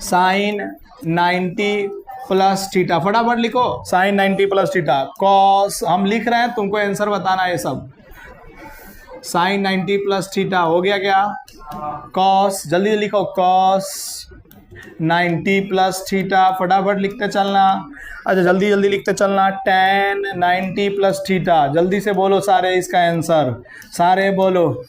sine 90 plus theta, फटाफट लिखो। Sine 90 plus theta. कॉस हम लिख रहे हैं, तुमको आंसर बताना है सब। साइन 90 प्लस थीटा हो गया क्या? कॉस, जल्दी लिखो। कॉस 90 प्लस थीटा, फटाफट लिखते चलना। अच्छा जल्दी जल्दी लिखते चलना। tan 90 प्लस थीटा, जल्दी से बोलो सारे इसका आंसर, सारे बोलो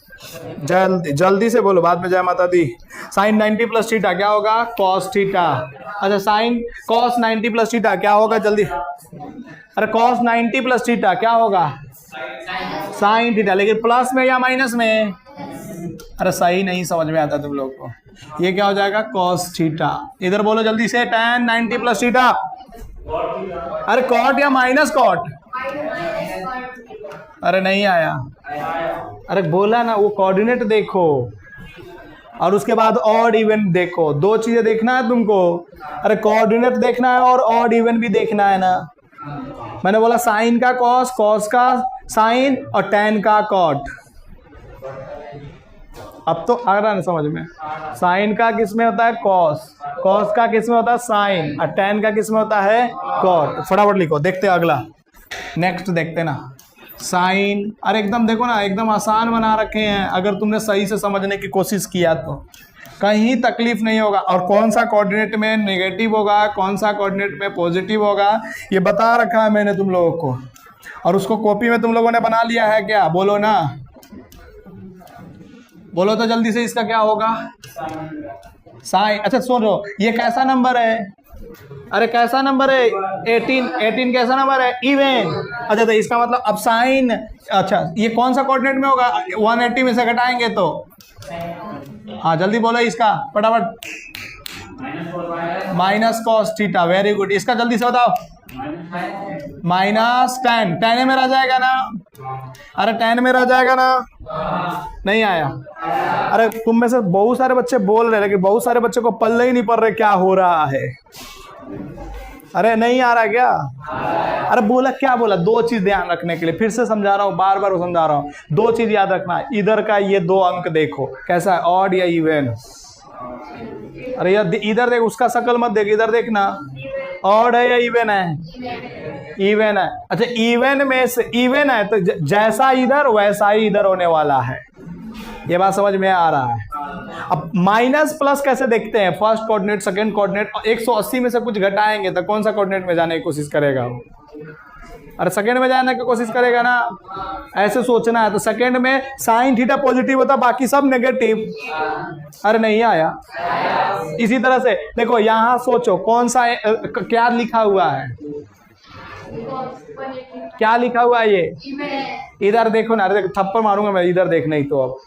जल्दी जल्दी से बोलो, बाद में जय माता दी। साइन 90 प्लस थीटा क्या होगा? Cos theta. अच्छा साइन कॉस 90 प्लस थीटा क्या होगा? जल्दी। अरे कॉस 90 प्लस थीटा क्या होगा? साइन थीटा, लेकिन प्लस में या माइनस में? अरे सही नहीं समझ में आता तुम लोग को। ये क्या हो जाएगा? Cos theta. इधर बोलो जल्दी से। tan 90 plus theta. अरे कॉट या माइनस कॉट? अरे नहीं आया। अरे बोला ना, वो कोऑर्डिनेट देखो और उसके बाद ऑड इवन देखो, दो चीजें देखना है तुमको। अरे कोऑर्डिनेट देखना है और ऑड इवन भी देखना है ना। मैंने बोला साइन का कॉस, कॉस का साइन और tan का कॉट। अब तो आ रहा है समझ में। साइन का किस में होता है? कॉस। कॉस का किस में होता है? साइन। और tan का किस में होता है? कॉट। फटाफट लिखो, देखते हैं अगला, नेक्स्ट देखते ना। साइन, अरे एकदम देखो ना, एकदम आसान बना रखे हैं। अगर तुमने सही से समझने की कोशिश किया तो कहीं तकलीफ नहीं होगा। और कौन सा कोऑर्डिनेट में नेगेटिव होगा, कौन सा कोऑर्डिनेट में पॉजिटिव होगा, ये बता रखा है मैंने तुम लोगों को। और उसको कॉपी में तुम लोगों ने बना लिया है क्या? बोलो ना, बोलो तो जल्दी से। इसका क्या होगा? साइन। अच्छा सुनो, ये कैसा नंबर है? अरे कैसा नंबर है? 18 कैसा नंबर है? इवन। अच्छा तो इसका मतलब अब साइन, अच्छा ये कौन सा कोऑर्डिनेट में होगा? 180 में से घटाएंगे तो, हाँ जल्दी बोलो इसका फटाफट। Minus cos theta, very good. इसका जल्दी से बताओ, माइनस टेन, टेन में रह जाएगा ना, अरे टेन में रह जाएगा ना, नहीं आया। अरे तुम में से बहुत सारे बच्चे बोल रहे, लेकिन बहुत सारे बच्चे को पल्ले ही नहीं पड़ रहे क्या हो रहा है। अरे नहीं आ रहा क्या? अरे बोला क्या बोला, दो चीज ध्यान रखने के लिए फिर से समझा रहा हूँ, बार बार समझा रहा हूँ। दो चीज याद रखना है, इधर का ये दो अंक देखो कैसा है, ऑड या इवन। अरे यार इधर देख, उसका शकल मत देख, इधर देखना, ऑड है या इवन है? इवन है। अच्छा इवन में से इवन है तो जैसा इधर वैसा ही इधर होने वाला है, ये बात समझ में आ रहा है। अब माइनस प्लस कैसे देखते हैं, फर्स्ट कोऑर्डिनेट सेकंड कोऑर्डिनेट, 180 में से कुछ घटाएंगे तो कौन सा कोऑर्डिनेट में जाने की कोशिश करेगा वो? अरे सेकंड में जाने की कोशिश करेगा ना, ऐसे सोचना है। तो सेकंड में साइन थीटा पॉजिटिव होता, बाकी सब नेगेटिव। अरे नहीं आया। इसी तरह से देखो यहां सोचो कौन सा क्या लिखा हुआ है, क्या लिखा हुआ है ये, इधर देखो ना। अरे देखो थप्पड़ मारूंगा मैं, इधर देख, नहीं तो अब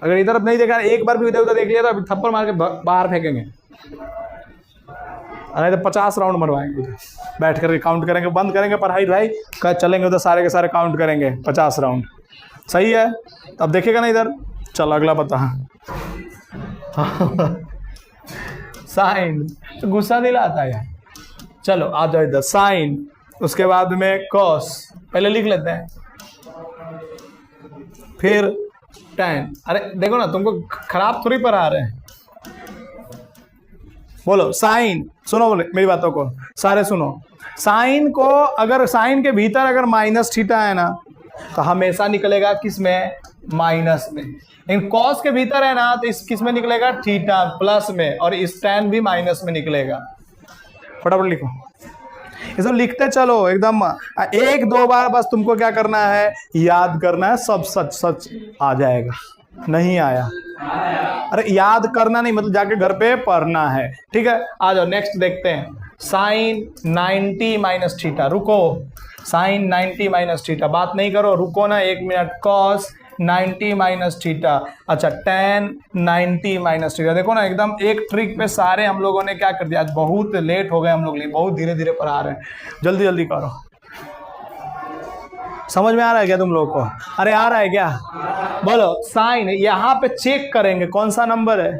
अगर इधर नहीं देखा, एक बार भी इधर उधर देख लिया तो अभी थप्पड़ मार के बाहर फेंकेंगे, अरे तो 50 राउंड मरवाएंगे, बैठ करके काउंट करेंगे, बंद करेंगे पढ़ाई भाई, चलेंगे उधर सारे के सारे काउंट करेंगे 50 राउंड। सही है? अब देखेगा ना इधर। चलो अगला बता। साइन, तो गुस्सा दिलाता है। चलो आ जाओ इधर, साइन, उसके बाद में कॉस, पहले लिख लेते हैं, फिर टेन। अरे देखो ना, तुमको खराब थोड़ी पढ़ा रहे हैं। बोलो साइन, सुनो बोले मेरी बातों को, सारे सुनो। साइन को अगर साइन के भीतर अगर माइनस थीटा है ना तो हमेशा निकलेगा किस में, माइनस में। लेकिन कॉस के भीतर है ना तो इस किस में निकलेगा, थीटा प्लस में, और इस टेन भी माइनस में निकलेगा। फटाफट लिखो, ये सब लिखते चलो एकदम, एक दो बार बस तुमको क्या करना है, याद करना है, सब सच सच आ जाएगा। नहीं आया? अरे याद करना नहीं, मतलब जाके घर पे पढ़ना है, ठीक है। आ जाओ नेक्स्ट देखते हैं, साइन 90 माइनस थीटा। रुको, साइन 90 माइनस थीटा, बात नहीं करो, रुको ना एक मिनट। कॉस 90 माइनस थीटा, अच्छा टेन 90 माइनस थीटा। देखो ना एकदम एक ट्रिक पे सारे हम लोगों ने क्या कर दिया। आज बहुत लेट हो गए हम लोग, बहुत धीरे धीरे पढ़ा रहे हैं, जल्दी जल्दी करो। समझ में आ रहा है क्या तुम लोग को? अरे आ रहा है क्या? बोलो साइन, यहाँ पे चेक करेंगे कौन सा नंबर है,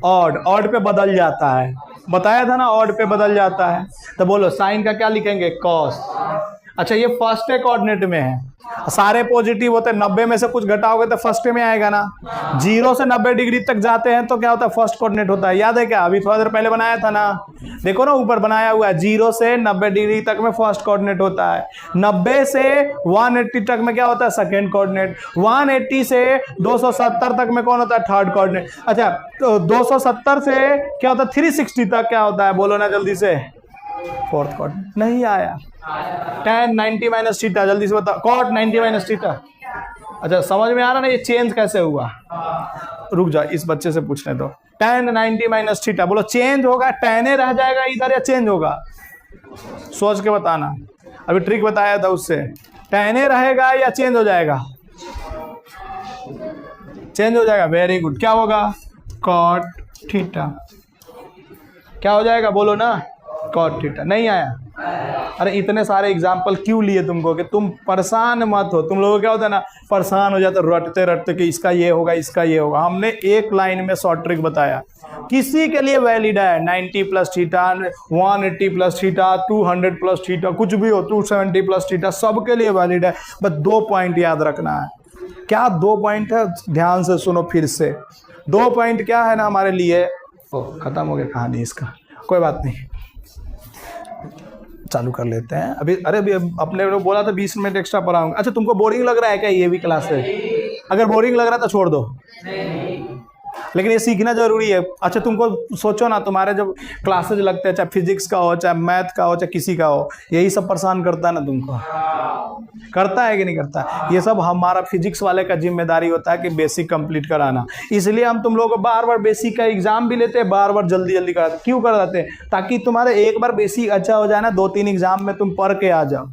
ऑड। ऑड पे बदल जाता है, बताया था ना, ऑड पे बदल जाता है। तो बोलो साइन का क्या लिखेंगे, कॉस। अच्छा ये फर्स्ट कोऑर्डिनेट में है, सारे पॉजिटिव होते हैं, 90 में से कुछ घटाओगे तो फर्स्ट में आएगा ना। 0 से 90 डिग्री तक जाते हैं तो क्या होता है, फर्स्ट कोऑर्डिनेट होता है। याद है क्या? अभी थोड़ा देर पहले बनाया था ना, देखो ना ऊपर बनाया हुआ है, 0 से 90 डिग्री तक में फर्स्ट कोऑर्डिनेट होता है, 90 से 180 तक में क्या होता है, सेकंड कोऑर्डिनेट, 180 से 270 तक में कौन होता है, थर्ड कोऑर्डिनेट। अच्छा तो 270 से क्या होता है, 360 तक क्या होता है, बोलो ना जल्दी से, फोर्थ कोऑर्डिनेट। नहीं आया? tan 90 माइनस थीटा, जल्दी से बताओ, cot 90 माइनस थीटा। अच्छा समझ में आ रहा ना ये चेंज कैसे हुआ? रुक जा, इस बच्चे से पूछने दो। tan 90 माइनस थीटा, बोलो चेंज होगा, tan रह जाएगा इधर या चेंज होगा? सोच के बताना, अभी ट्रिक बताया था उससे। tan रहेगा या चेंज हो जाएगा? चेंज हो जाएगा, वेरी गुड। क्या होगा, cot थीटा। क्या हो जाएगा बोलो ना, cot थीटा। नहीं आया? अरे इतने सारे एग्जाम्पल क्यों लिए तुमको, कि तुम परेशान मत हो। तुम लोगों क्या होता है ना, परेशान हो जाते रटते रटते कि इसका ये होगा, इसका ये होगा। हमने एक लाइन में शॉर्ट ट्रिक बताया, किसी के लिए वैलिड है 90 plus theta, 180 plus theta, 200 plus theta, कुछ भी हो, 270 प्लस थीटा, सबके लिए वैलिड है। बस 2 पॉइंट याद रखना है। क्या 2 पॉइंट है, ध्यान से सुनो फिर से। 2 पॉइंट क्या है ना हमारे लिए, खत्म हो गया कहानी इसका, कोई बात नहीं, चालू कर लेते हैं अभी। अरे अभी अपने लोग बोला था 20 मिनट एक्स्ट्रा पढ़ाऊंगा। अच्छा तुमको बोरिंग लग रहा है क्या ये भी क्लास है? अगर बोरिंग लग रहा है तो छोड़ दो, लेकिन ये सीखना जरूरी है। अच्छा तुमको सोचो ना, तुम्हारे जब क्लासेज लगते हैं, चाहे फिजिक्स का हो, चाहे मैथ का हो, चाहे किसी का हो, यही सब परेशान करता है ना तुमको, करता है कि नहीं करता? ये सब हमारा फिजिक्स वाले का जिम्मेदारी होता है कि बेसिक कंप्लीट कराना। इसलिए हम तुम लोगों को बार बार बेसिक का एग्जाम भी लेते हैं, बार बार जल्दी जल्दी कराते। क्यों कराते हैं? ताकि तुम्हारे एक बार बेसिक अच्छा हो जाए ना, 2-3 एग्जाम में तुम पढ़ के आ जाओ।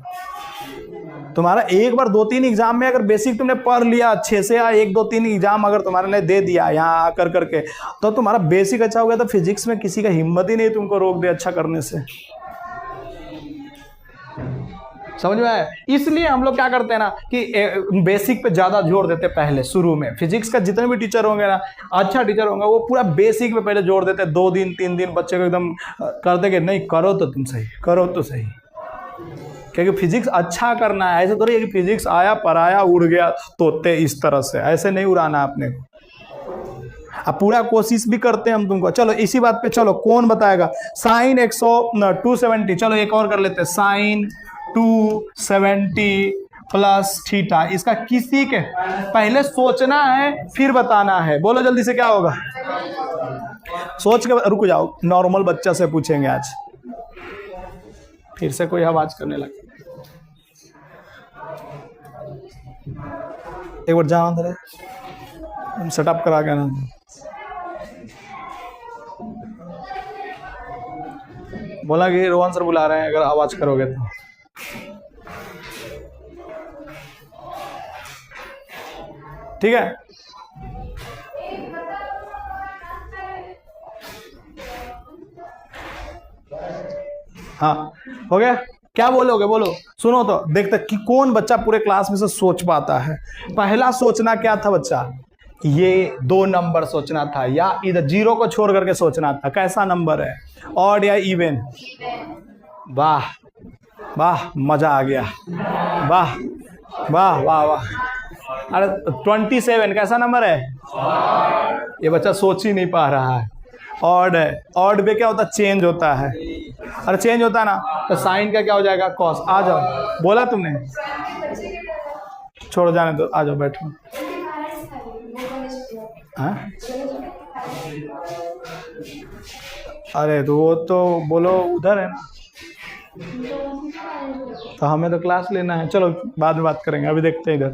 तुम्हारा एक बार 2-3 एग्जाम में अगर बेसिक तुमने पढ़ लिया अच्छे से, या 1-2-3 एग्जाम अगर तुम्हारे ने दे दिया यहाँ आकर करके, तो तुम्हारा बेसिक अच्छा हो गया, तो फिजिक्स में किसी का हिम्मत ही नहीं तुमको रोक दे अच्छा करने से। समझ में आया? इसलिए हम लोग क्या करते हैं ना कि बेसिक पे ज्यादा जोर देते हैं पहले शुरू में। फिजिक्स का जितने भी टीचर होंगे ना, अच्छा टीचर होंगे, वो पूरा बेसिक पे पहले जोर देते हैं। 2 दिन 3 दिन बच्चे को एकदम कर देंगे, नहीं करो तो तुम सही, करो तो सही, क्योंकि फिजिक्स अच्छा करना है। ऐसे थोड़ी है कि फिजिक्स आया पढ़ाया उड़ गया तोते, इस तरह से ऐसे नहीं उड़ाना अपने को। अब पूरा कोशिश भी करते हैं हम तुमको। चलो इसी बात पे, चलो कौन बताएगा? साइन 270, चलो एक और कर लेते हैं। साइन 270 प्लस थीटा, इसका किसी के पहले सोचना है फिर बताना है। बोलो जल्दी से क्या होगा? सोच के रुक जाओ, नॉर्मल बच्चा से पूछेंगे आज। फिर से कोई आवाज करने लगे, एक बार जाओ अंदर, सेटअप करा के ना। बोला कि रोहन सर बुला रहे हैं, अगर आवाज करोगे तो। ठीक है, हाँ हो गया। क्या बोलोगे? बोलो, सुनो तो देखते कि कौन बच्चा पूरे क्लास में से सोच पाता है। पहला सोचना क्या था बच्चा? ये 2 नंबर सोचना था, या इधर 0 को छोड़ करके सोचना था। कैसा नंबर है, ऑड या इवन? वाह वाह, मजा आ गया, वाह वाह वाह वाह। अरे 27 कैसा नंबर है? ये बच्चा सोच ही नहीं पा रहा है। ऑड है, ऑड पे क्या होता है? चेंज होता है। अरे चेंज होता है ना, तो साइन का क्या हो जाएगा? कॉस। आ जाओ, बोला तुमने, छोड़ो जाने दो, आ जाओ बैठो। हाँ? अरे तो वो तो बोलो उधर है ना, तो हमें तो क्लास लेना है। चलो बाद में बात करेंगे, अभी देखते हैं इधर।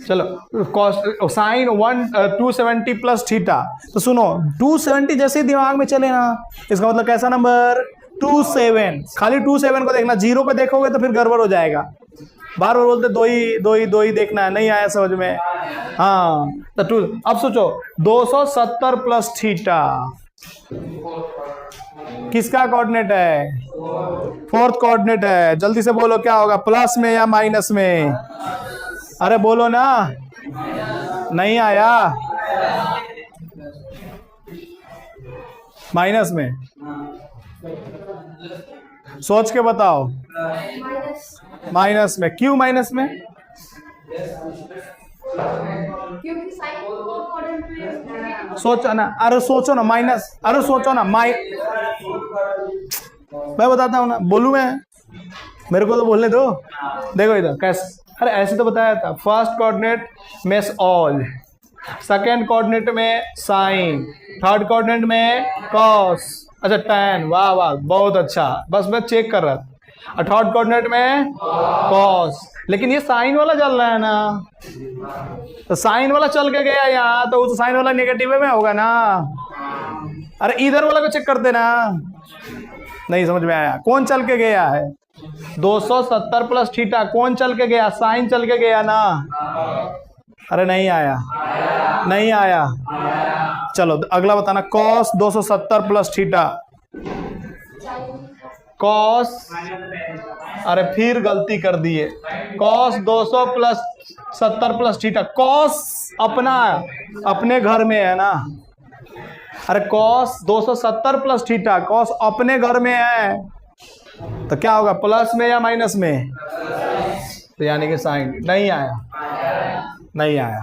चलो कॉस साइन 270 प्लस थीटा, तो सुनो 270 जैसे ही दिमाग में चले ना, इसका मतलब कैसा नंबर? 27। खाली 27 को देखना, 0 पे देखोगे तो फिर गड़बड़ हो जाएगा। बार बार बोलते दो ही देखना है, नहीं आया समझ में? हाँ तो 2। अब सोचो 270 प्लस थीटा किसका कोऑर्डिनेट है? 4th कोऑर्डिनेट है। जल्दी से बोलो क्या होगा, प्लस में या माइनस में? अरे बोलो ना, नहीं आया? माइनस में। सोच के बताओ। माइनस में क्यों? माइनस में सोचो ना, अरे सोचो ना, माइनस, अरे सोचो ना, मैं बताता हूँ ना, बोलूँ मैं? मेरे को तो बोलने दो। देखो इधर कैसे, अरे ऐसे तो बताया था। फर्स्ट कोऑर्डिनेट में ऑल, सेकेंड कोऑर्डिनेट में साइन, थर्ड कोऑर्डिनेट में कॉस, अच्छा tan, वाह वाह बहुत अच्छा, बस मैं चेक कर रहा था। और थर्ड कोऑर्डिनेट में कॉस, लेकिन ये साइन वाला चल रहा है ना, तो साइन वाला चल के गया यहाँ, तो उस साइन वाला नेगेटिव में होगा ना। अरे इधर वाला को चेक करते ना। नहीं समझ में आया? कौन चल के गया है? 270 प्लस थीटा कौन चल के गया? साइन चल के गया ना। अरे नहीं आया, नहीं आया। चलो अगला बताना, कॉस 270 प्लस थीटा, कॉस, अरे फिर गलती कर दिए, cos 200 plus 70 plus theta. Cos अपने घर में है ना। अरे कॉस 270 प्लस थीटा, कॉस अपने घर में है, तो क्या होगा? प्लस में या माइनस में? तो यानी कि साइन। नहीं आया, नहीं आया,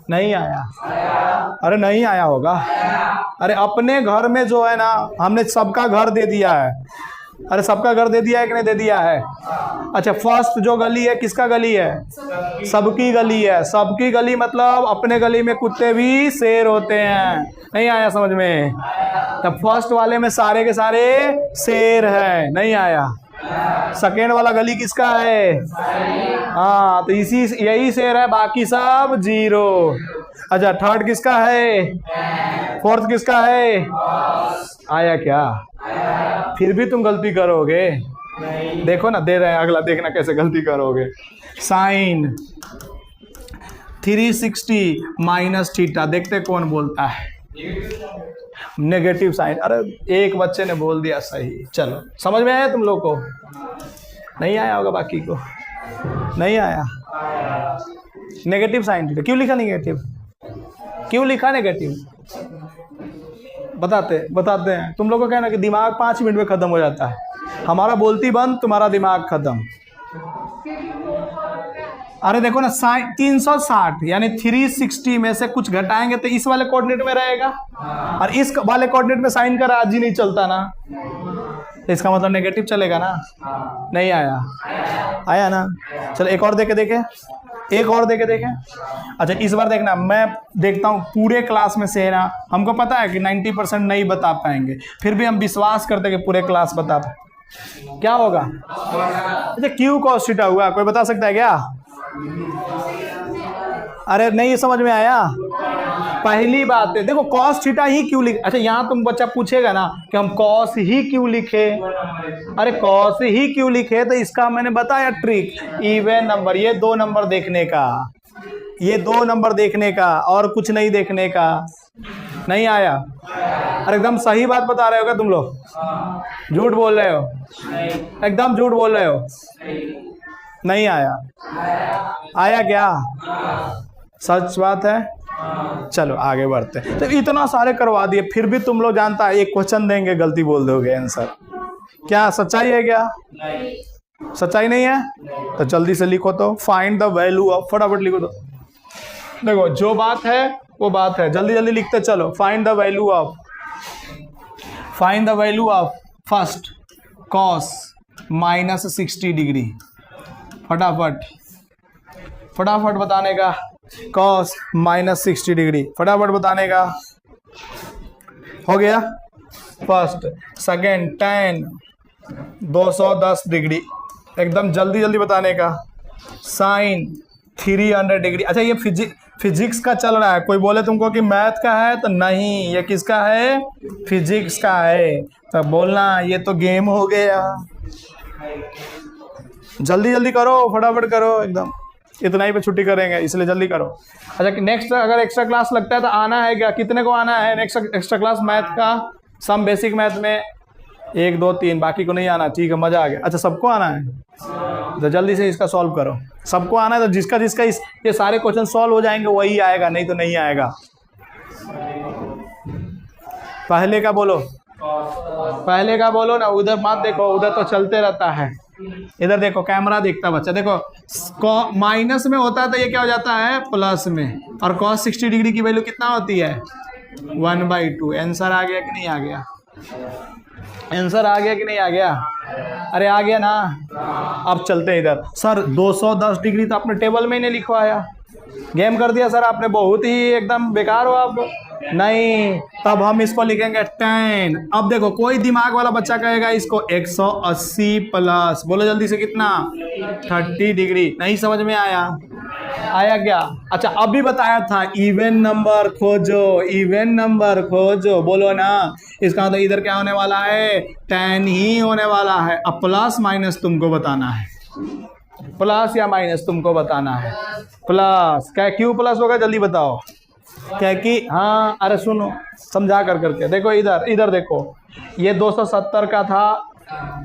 नहीं आया। अरे नहीं आया होगा। अरे अपने घर में जो है ना, हमने सबका घर दे दिया है। अरे सबका घर दे दिया है कि नहीं दे दिया है? अच्छा फर्स्ट जो गली है किसका गली है? सबकी गली है। सबकी गली मतलब अपने गली में कुत्ते भी शेर होते हैं। नहीं आया समझ में? तब फर्स्ट वाले में सारे के सारे शेर है। नहीं आया। सेकेंड वाला गली किसका है? हाँ तो यही शेर है, बाकी सब 0। अच्छा थर्ड किसका है? फोर्थ किसका है? आया क्या? फिर भी तुम गलती करोगे। देखो ना, दे रहे हैं, अगला देखना कैसे गलती करोगे। साइन 360 माइनस थीटा, देखते कौन बोलता है नेगेटिव साइन। अरे एक बच्चे ने बोल दिया सही। चलो समझ में आया तुम लोग को? नहीं आया होगा, बाकी को नहीं आया। नेगेटिव साइन थीटा क्यों लिखा नेगेटिव? क्यों लिखा नेगेटिव? बताते हैं। तुम लोग को कहना कि दिमाग 5 मिनट में खत्म हो जाता है। हमारा बोलती बंद, तुम्हारा दिमाग खत्म। अरे देखो ना, 360 यानी 360 में से कुछ घटाएंगे तो इस वाले कोऑर्डिनेट में रहेगा, और इस वाले कोऑर्डिनेट में साइन का राज ही नहीं चलता ना, तो इसका मतलब नेगेटिव चलेगा ना। नहीं आया ना। चलो एक और देके देखें। अच्छा इस बार देखना, मैं देखता हूँ पूरे क्लास में से ना, हमको पता है कि 90% नहीं बता पाएंगे, फिर भी हम विश्वास करते हैं कि पूरे क्लास बता पाए। क्या होगा? अच्छा क्यू cos थीटा हुआ, कोई बता सकता है क्या? अरे नहीं समझ में आया। पहली बात है, देखो cos थीटा ही क्यों लिखे। अच्छा यहाँ तुम बच्चा पूछेगा ना कि हम cos ही क्यों लिखे। अरे cos ही क्यों लिखे, तो इसका मैंने बताया ट्रिक, इवन नंबर, ये 2 नंबर देखने का, ये 2 नंबर देखने का, और कुछ नहीं देखने का। नहीं आया? अरे एकदम सही बात बता रहे हो क्या तुम लोग? झूठ बोल रहे हो, एकदम झूठ बोल रहे हो। नहीं आया? आया क्या? सच बात है। चलो आगे बढ़ते। तो इतना सारे करवा दिए, फिर भी तुम लोग जानता है एक क्वेश्चन देंगे गलती बोल दोगे आंसर। क्या सच्चाई है क्या? सच्चाई नहीं है? तो जल्दी से लिखो, तो फाइंड द वैल्यू ऑफ, फटाफट लिखो। तो देखो जो बात है वो बात है, जल्दी जल्दी लिखते चलो। Find the value of first cos minus 60 degree. फटाफट बताने का। cos माइनस 60 डिग्री फटाफट बताने का। हो गया? फर्स्ट, सेकेंड tan 210 डिग्री, एकदम जल्दी जल्दी बताने का। Sine 300 degree. अच्छा ये फिजिक्स का चल रहा है, कोई बोले तुमको कि मैथ का है तो नहीं, ये किसका है? फिजिक्स का है। तो बोलना ये तो गेम हो गया। जल्दी जल्दी करो, फटाफट करो, एकदम इतना ही पे छुट्टी करेंगे, इसलिए जल्दी करो। अच्छा नेक्स्ट अगर एक्स्ट्रा क्लास लगता है तो आना है क्या? कितने को आना है नेक्स्ट एक्स्ट्रा क्लास मैथ का? सम बेसिक मैथ में 1 2 3, बाकी को नहीं आना। ठीक है, मजा आ गया। अच्छा सबको आना है तो जल्दी से इसका सॉल्व करो। सबको आना है तो जिसका ये सारे क्वेश्चन सॉल्व हो जाएंगे वही आएगा, नहीं तो नहीं आएगा। पहले का बोलो ना, उधर मत देखो, उधर तो चलते रहता है। इधर देखो, कैमरा देखता बच्चा। देखो माइनस में होता है तो ये क्या हो जाता है? प्लस में। और cos 60 डिग्री की वैल्यू कितना होती है? 1/2। आंसर आ गया कि नहीं आ गया? आंसर आ गया कि नहीं आ गया? अरे आ गया ना। अब चलते हैं इधर। सर 210 डिग्री तो आपने टेबल में ही नहीं लिखवाया, गेम कर दिया सर आपने, बहुत ही एकदम बेकार हो आप। नहीं, तब हम इसको लिखेंगे tan। अब देखो कोई दिमाग वाला बच्चा कहेगा इसको 180 प्लस, बोलो जल्दी से कितना? 30 डिग्री। नहीं समझ में आया? आया क्या? अच्छा अभी बताया था इवन नंबर खोजो, बोलो ना। इसका मतलब इधर क्या होने वाला है? tan ही होने वाला है। अब प्लस माइनस तुमको बताना है, प्लस या माइनस तुमको बताना है। प्लस क्या, क्यों प्लस होगा जल्दी बताओ? क्या कि हाँ, अरे सुनो समझा करके देखो। इधर देखो, ये 270 का था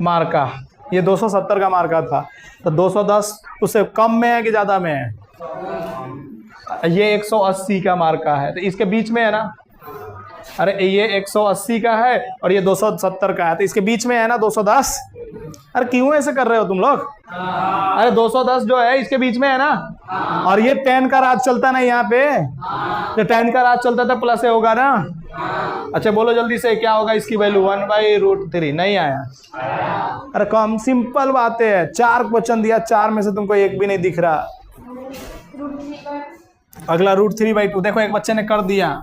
मार्का, ये 270 का मार्का था, तो 210 उससे कम में है कि ज़्यादा में है? ये 180 का मार्का है, तो इसके बीच में है ना। अरे ये 180 का है और ये 270 का है, तो इसके बीच में है ना 210। अरे क्यों ऐसे कर रहे हो तुम लोग? अरे 210 जो है इसके बीच में है ना, और ये tan का राज चलता ना यहाँ पे, तो tan का राज चलता था प्लस होगा ना। अच्छा बोलो जल्दी से, क्या होगा इसकी वैल्यू? 1/√3। नहीं आया? अरे कम सिंपल बातें है। 4 क्वेश्चन दिया, 4 में से तुमको एक भी नहीं दिख रहा। अगला √3/2। देखो एक बच्चे ने कर दिया,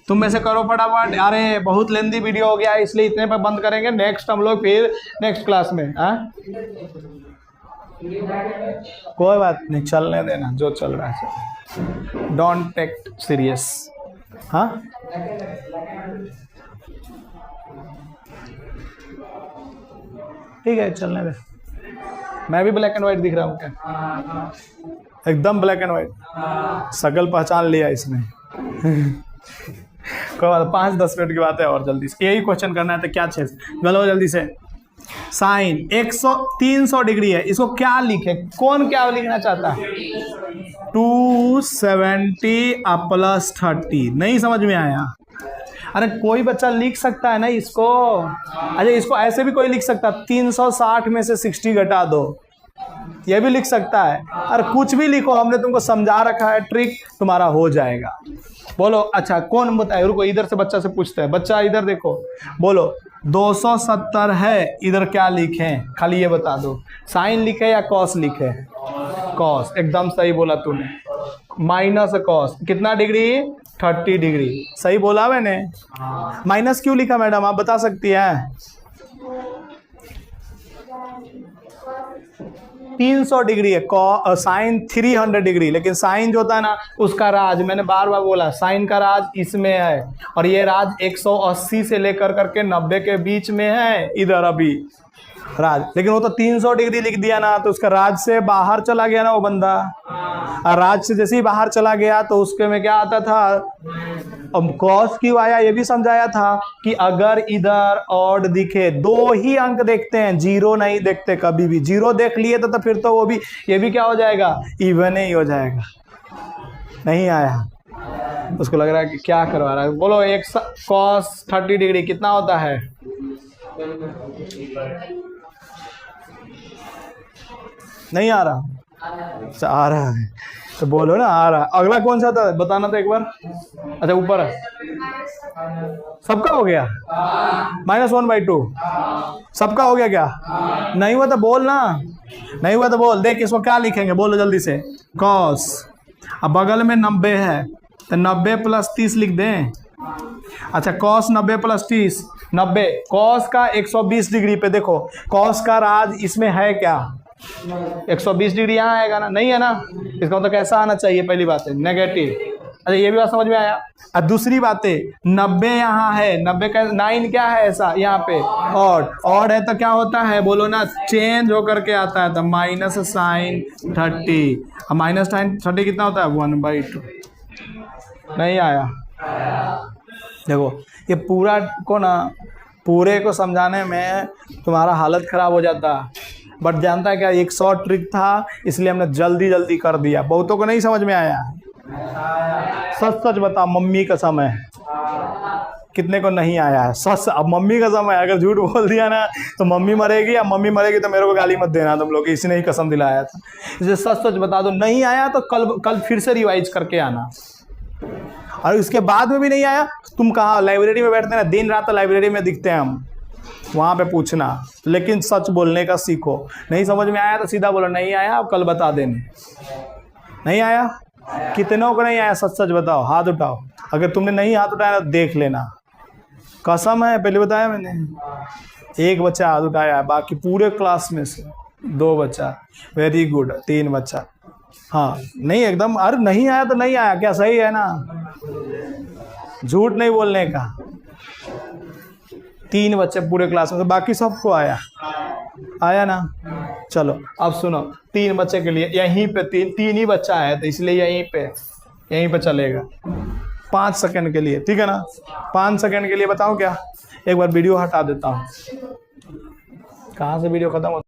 तुम में से करो फटाफट। अरे बहुत लेंदी वीडियो हो गया, इसलिए इतने पर बंद करेंगे। नेक्स्ट हम लोग फिर नेक्स्ट क्लास में। कोई बात नहीं, चलने देना जो चल रहा है, डोंट टेक सीरियस। हाँ ठीक है, चलने दे। मैं भी ब्लैक एंड व्हाइट दिख रहा हूँ क्या? एकदम ब्लैक एंड व्हाइट, शकल पहचान लिया इसने। कोई बात, 5-10 मिनट की बात है और जल्दी से यही क्वेश्चन करना है तो क्या चीज गलो जल्दी से। साइन 300 डिग्री है, इसको क्या लिखे, कौन क्या लिखना चाहता है? 270 + 30। नहीं समझ में आया? अरे कोई बच्चा लिख सकता है ना इसको। अच्छा इसको ऐसे भी कोई लिख सकता है, 360 में से 60 घटा दो, ये भी लिख सकता है। अरे कुछ भी लिखो, हमने तुमको समझा रखा है, ट्रिक तुम्हारा हो जाएगा। बोलो अच्छा कौन बताए? रुको इधर से बच्चा से पूछते हैं। बच्चा इधर देखो, बोलो 270 है, इधर क्या लिखें? खाली ये बता दो, साइन लिखे या कॉस लिखे? कॉस, एकदम सही बोला तूने। माइनस कॉस कितना डिग्री? 30 डिग्री। सही बोला मैंने? माइनस क्यों लिखा मैडम, आप बता सकती हैं? 300 डिग्री है, साइन 300 डिग्री, लेकिन साइन जो होता है ना उसका राज, मैंने बार बार बोला, साइन का राज इसमें है और ये राज 180 से लेकर करके 90 के बीच में है इधर अभी राज। लेकिन वो तो 300 डिग्री लिख दिया ना, तो उसका राज से बाहर चला गया ना वो बंदा। और राज से जैसे ही बाहर चला गया तो उसके में क्या आता था? अब कॉस क्यों आया ये भी समझाया था कि अगर इधर ऑड दिखे, 2 ही अंक देखते हैं, 0 नहीं देखते कभी भी। 0 देख लिए तो फिर तो वो भी, ये भी क्या हो जाएगा? इवन ही हो जाएगा। नहीं आया? उसको लग रहा है कि क्या करवा रहा है। बोलो एक कॉस 30 डिग्री कितना होता है? नहीं आ रहा? अच्छा आ रहा है तो बोलो ना आ रहा है। अगला कौन सा था बताना तो एक बार। अच्छा ऊपर है, सबका हो गया? -1/2 सबका हो गया क्या? नहीं हुआ तो बोल ना, नहीं हुआ तो बोल। देख इसको क्या लिखेंगे, बोलो जल्दी से। कॉस, अब बगल में 90 है तो 90 + 30 लिख दें। अच्छा कॉस 90 + 30, 90। कॉस का 120 डिग्री पे देखो, कॉस का राज इसमें है क्या? 120 डिग्री यहाँ आएगा ना? नहीं है ना? इसका मतलब कैसा आना चाहिए? पहली बात है नेगेटिव। अच्छा ये भी बात समझ में आया। और दूसरी बात है 90 यहाँ है, 90 का 9 क्या है ऐसा यहाँ पे? ऑड है तो क्या होता है बोलो ना? चेंज होकर के आता है तो माइनस साइन 30। अब माइनस साइन 30 कितना होता है? 1/2। नहीं आया? देखो ये पूरा को ना, पूरे को समझाने में तुम्हारा हालत खराब हो जाता, बट जानता है क्या, एक शॉर्ट ट्रिक था इसलिए हमने जल्दी जल्दी कर दिया। बहुतों को नहीं समझ में आया। सच सच बता, मम्मी कसम है, कितने को नहीं आया है? सच, अब मम्मी कसम है, अगर झूठ बोल दिया ना तो मम्मी मरेगी, या मम्मी मरेगी तो मेरे को गाली मत देना तुम लोग, इसने ही कसम दिलाया था। इसलिए सच सच बता दो, नहीं आया तो कल फिर से रिवाइज करके आना। और इसके बाद में भी नहीं आया, तुम कहाँ लाइब्रेरी में बैठते ना, दिन रात तो लाइब्रेरी में दिखते हैं हम, वहाँ पे पूछना, लेकिन सच बोलने का सीखो। नहीं समझ में आया तो सीधा बोलो नहीं आया, अब कल बता देने। नहीं आया? कितनों को नहीं आया? सच सच बताओ, हाथ उठाओ। अगर तुमने नहीं हाथ उठाया तो देख लेना, कसम है, पहले बताया मैंने। एक बच्चा हाथ उठाया, बाकी पूरे क्लास में से 2 बच्चा। वेरी गुड, 3 बच्चा। हाँ नहीं एकदम, अरे नहीं आया तो नहीं आया, क्या सही है ना? झूठ नहीं बोलने का। 3 बच्चे पूरे क्लास में, तो बाकी सबको आया, आया ना? चलो अब सुनो, 3 बच्चे के लिए यहीं पे 3 ही बच्चा है तो इसलिए यहीं पे चलेगा 5 सेकंड के लिए, ठीक है ना? 5 सेकंड के लिए बताऊं क्या? एक बार वीडियो हटा देता हूँ। कहाँ से वीडियो खत्म होता है?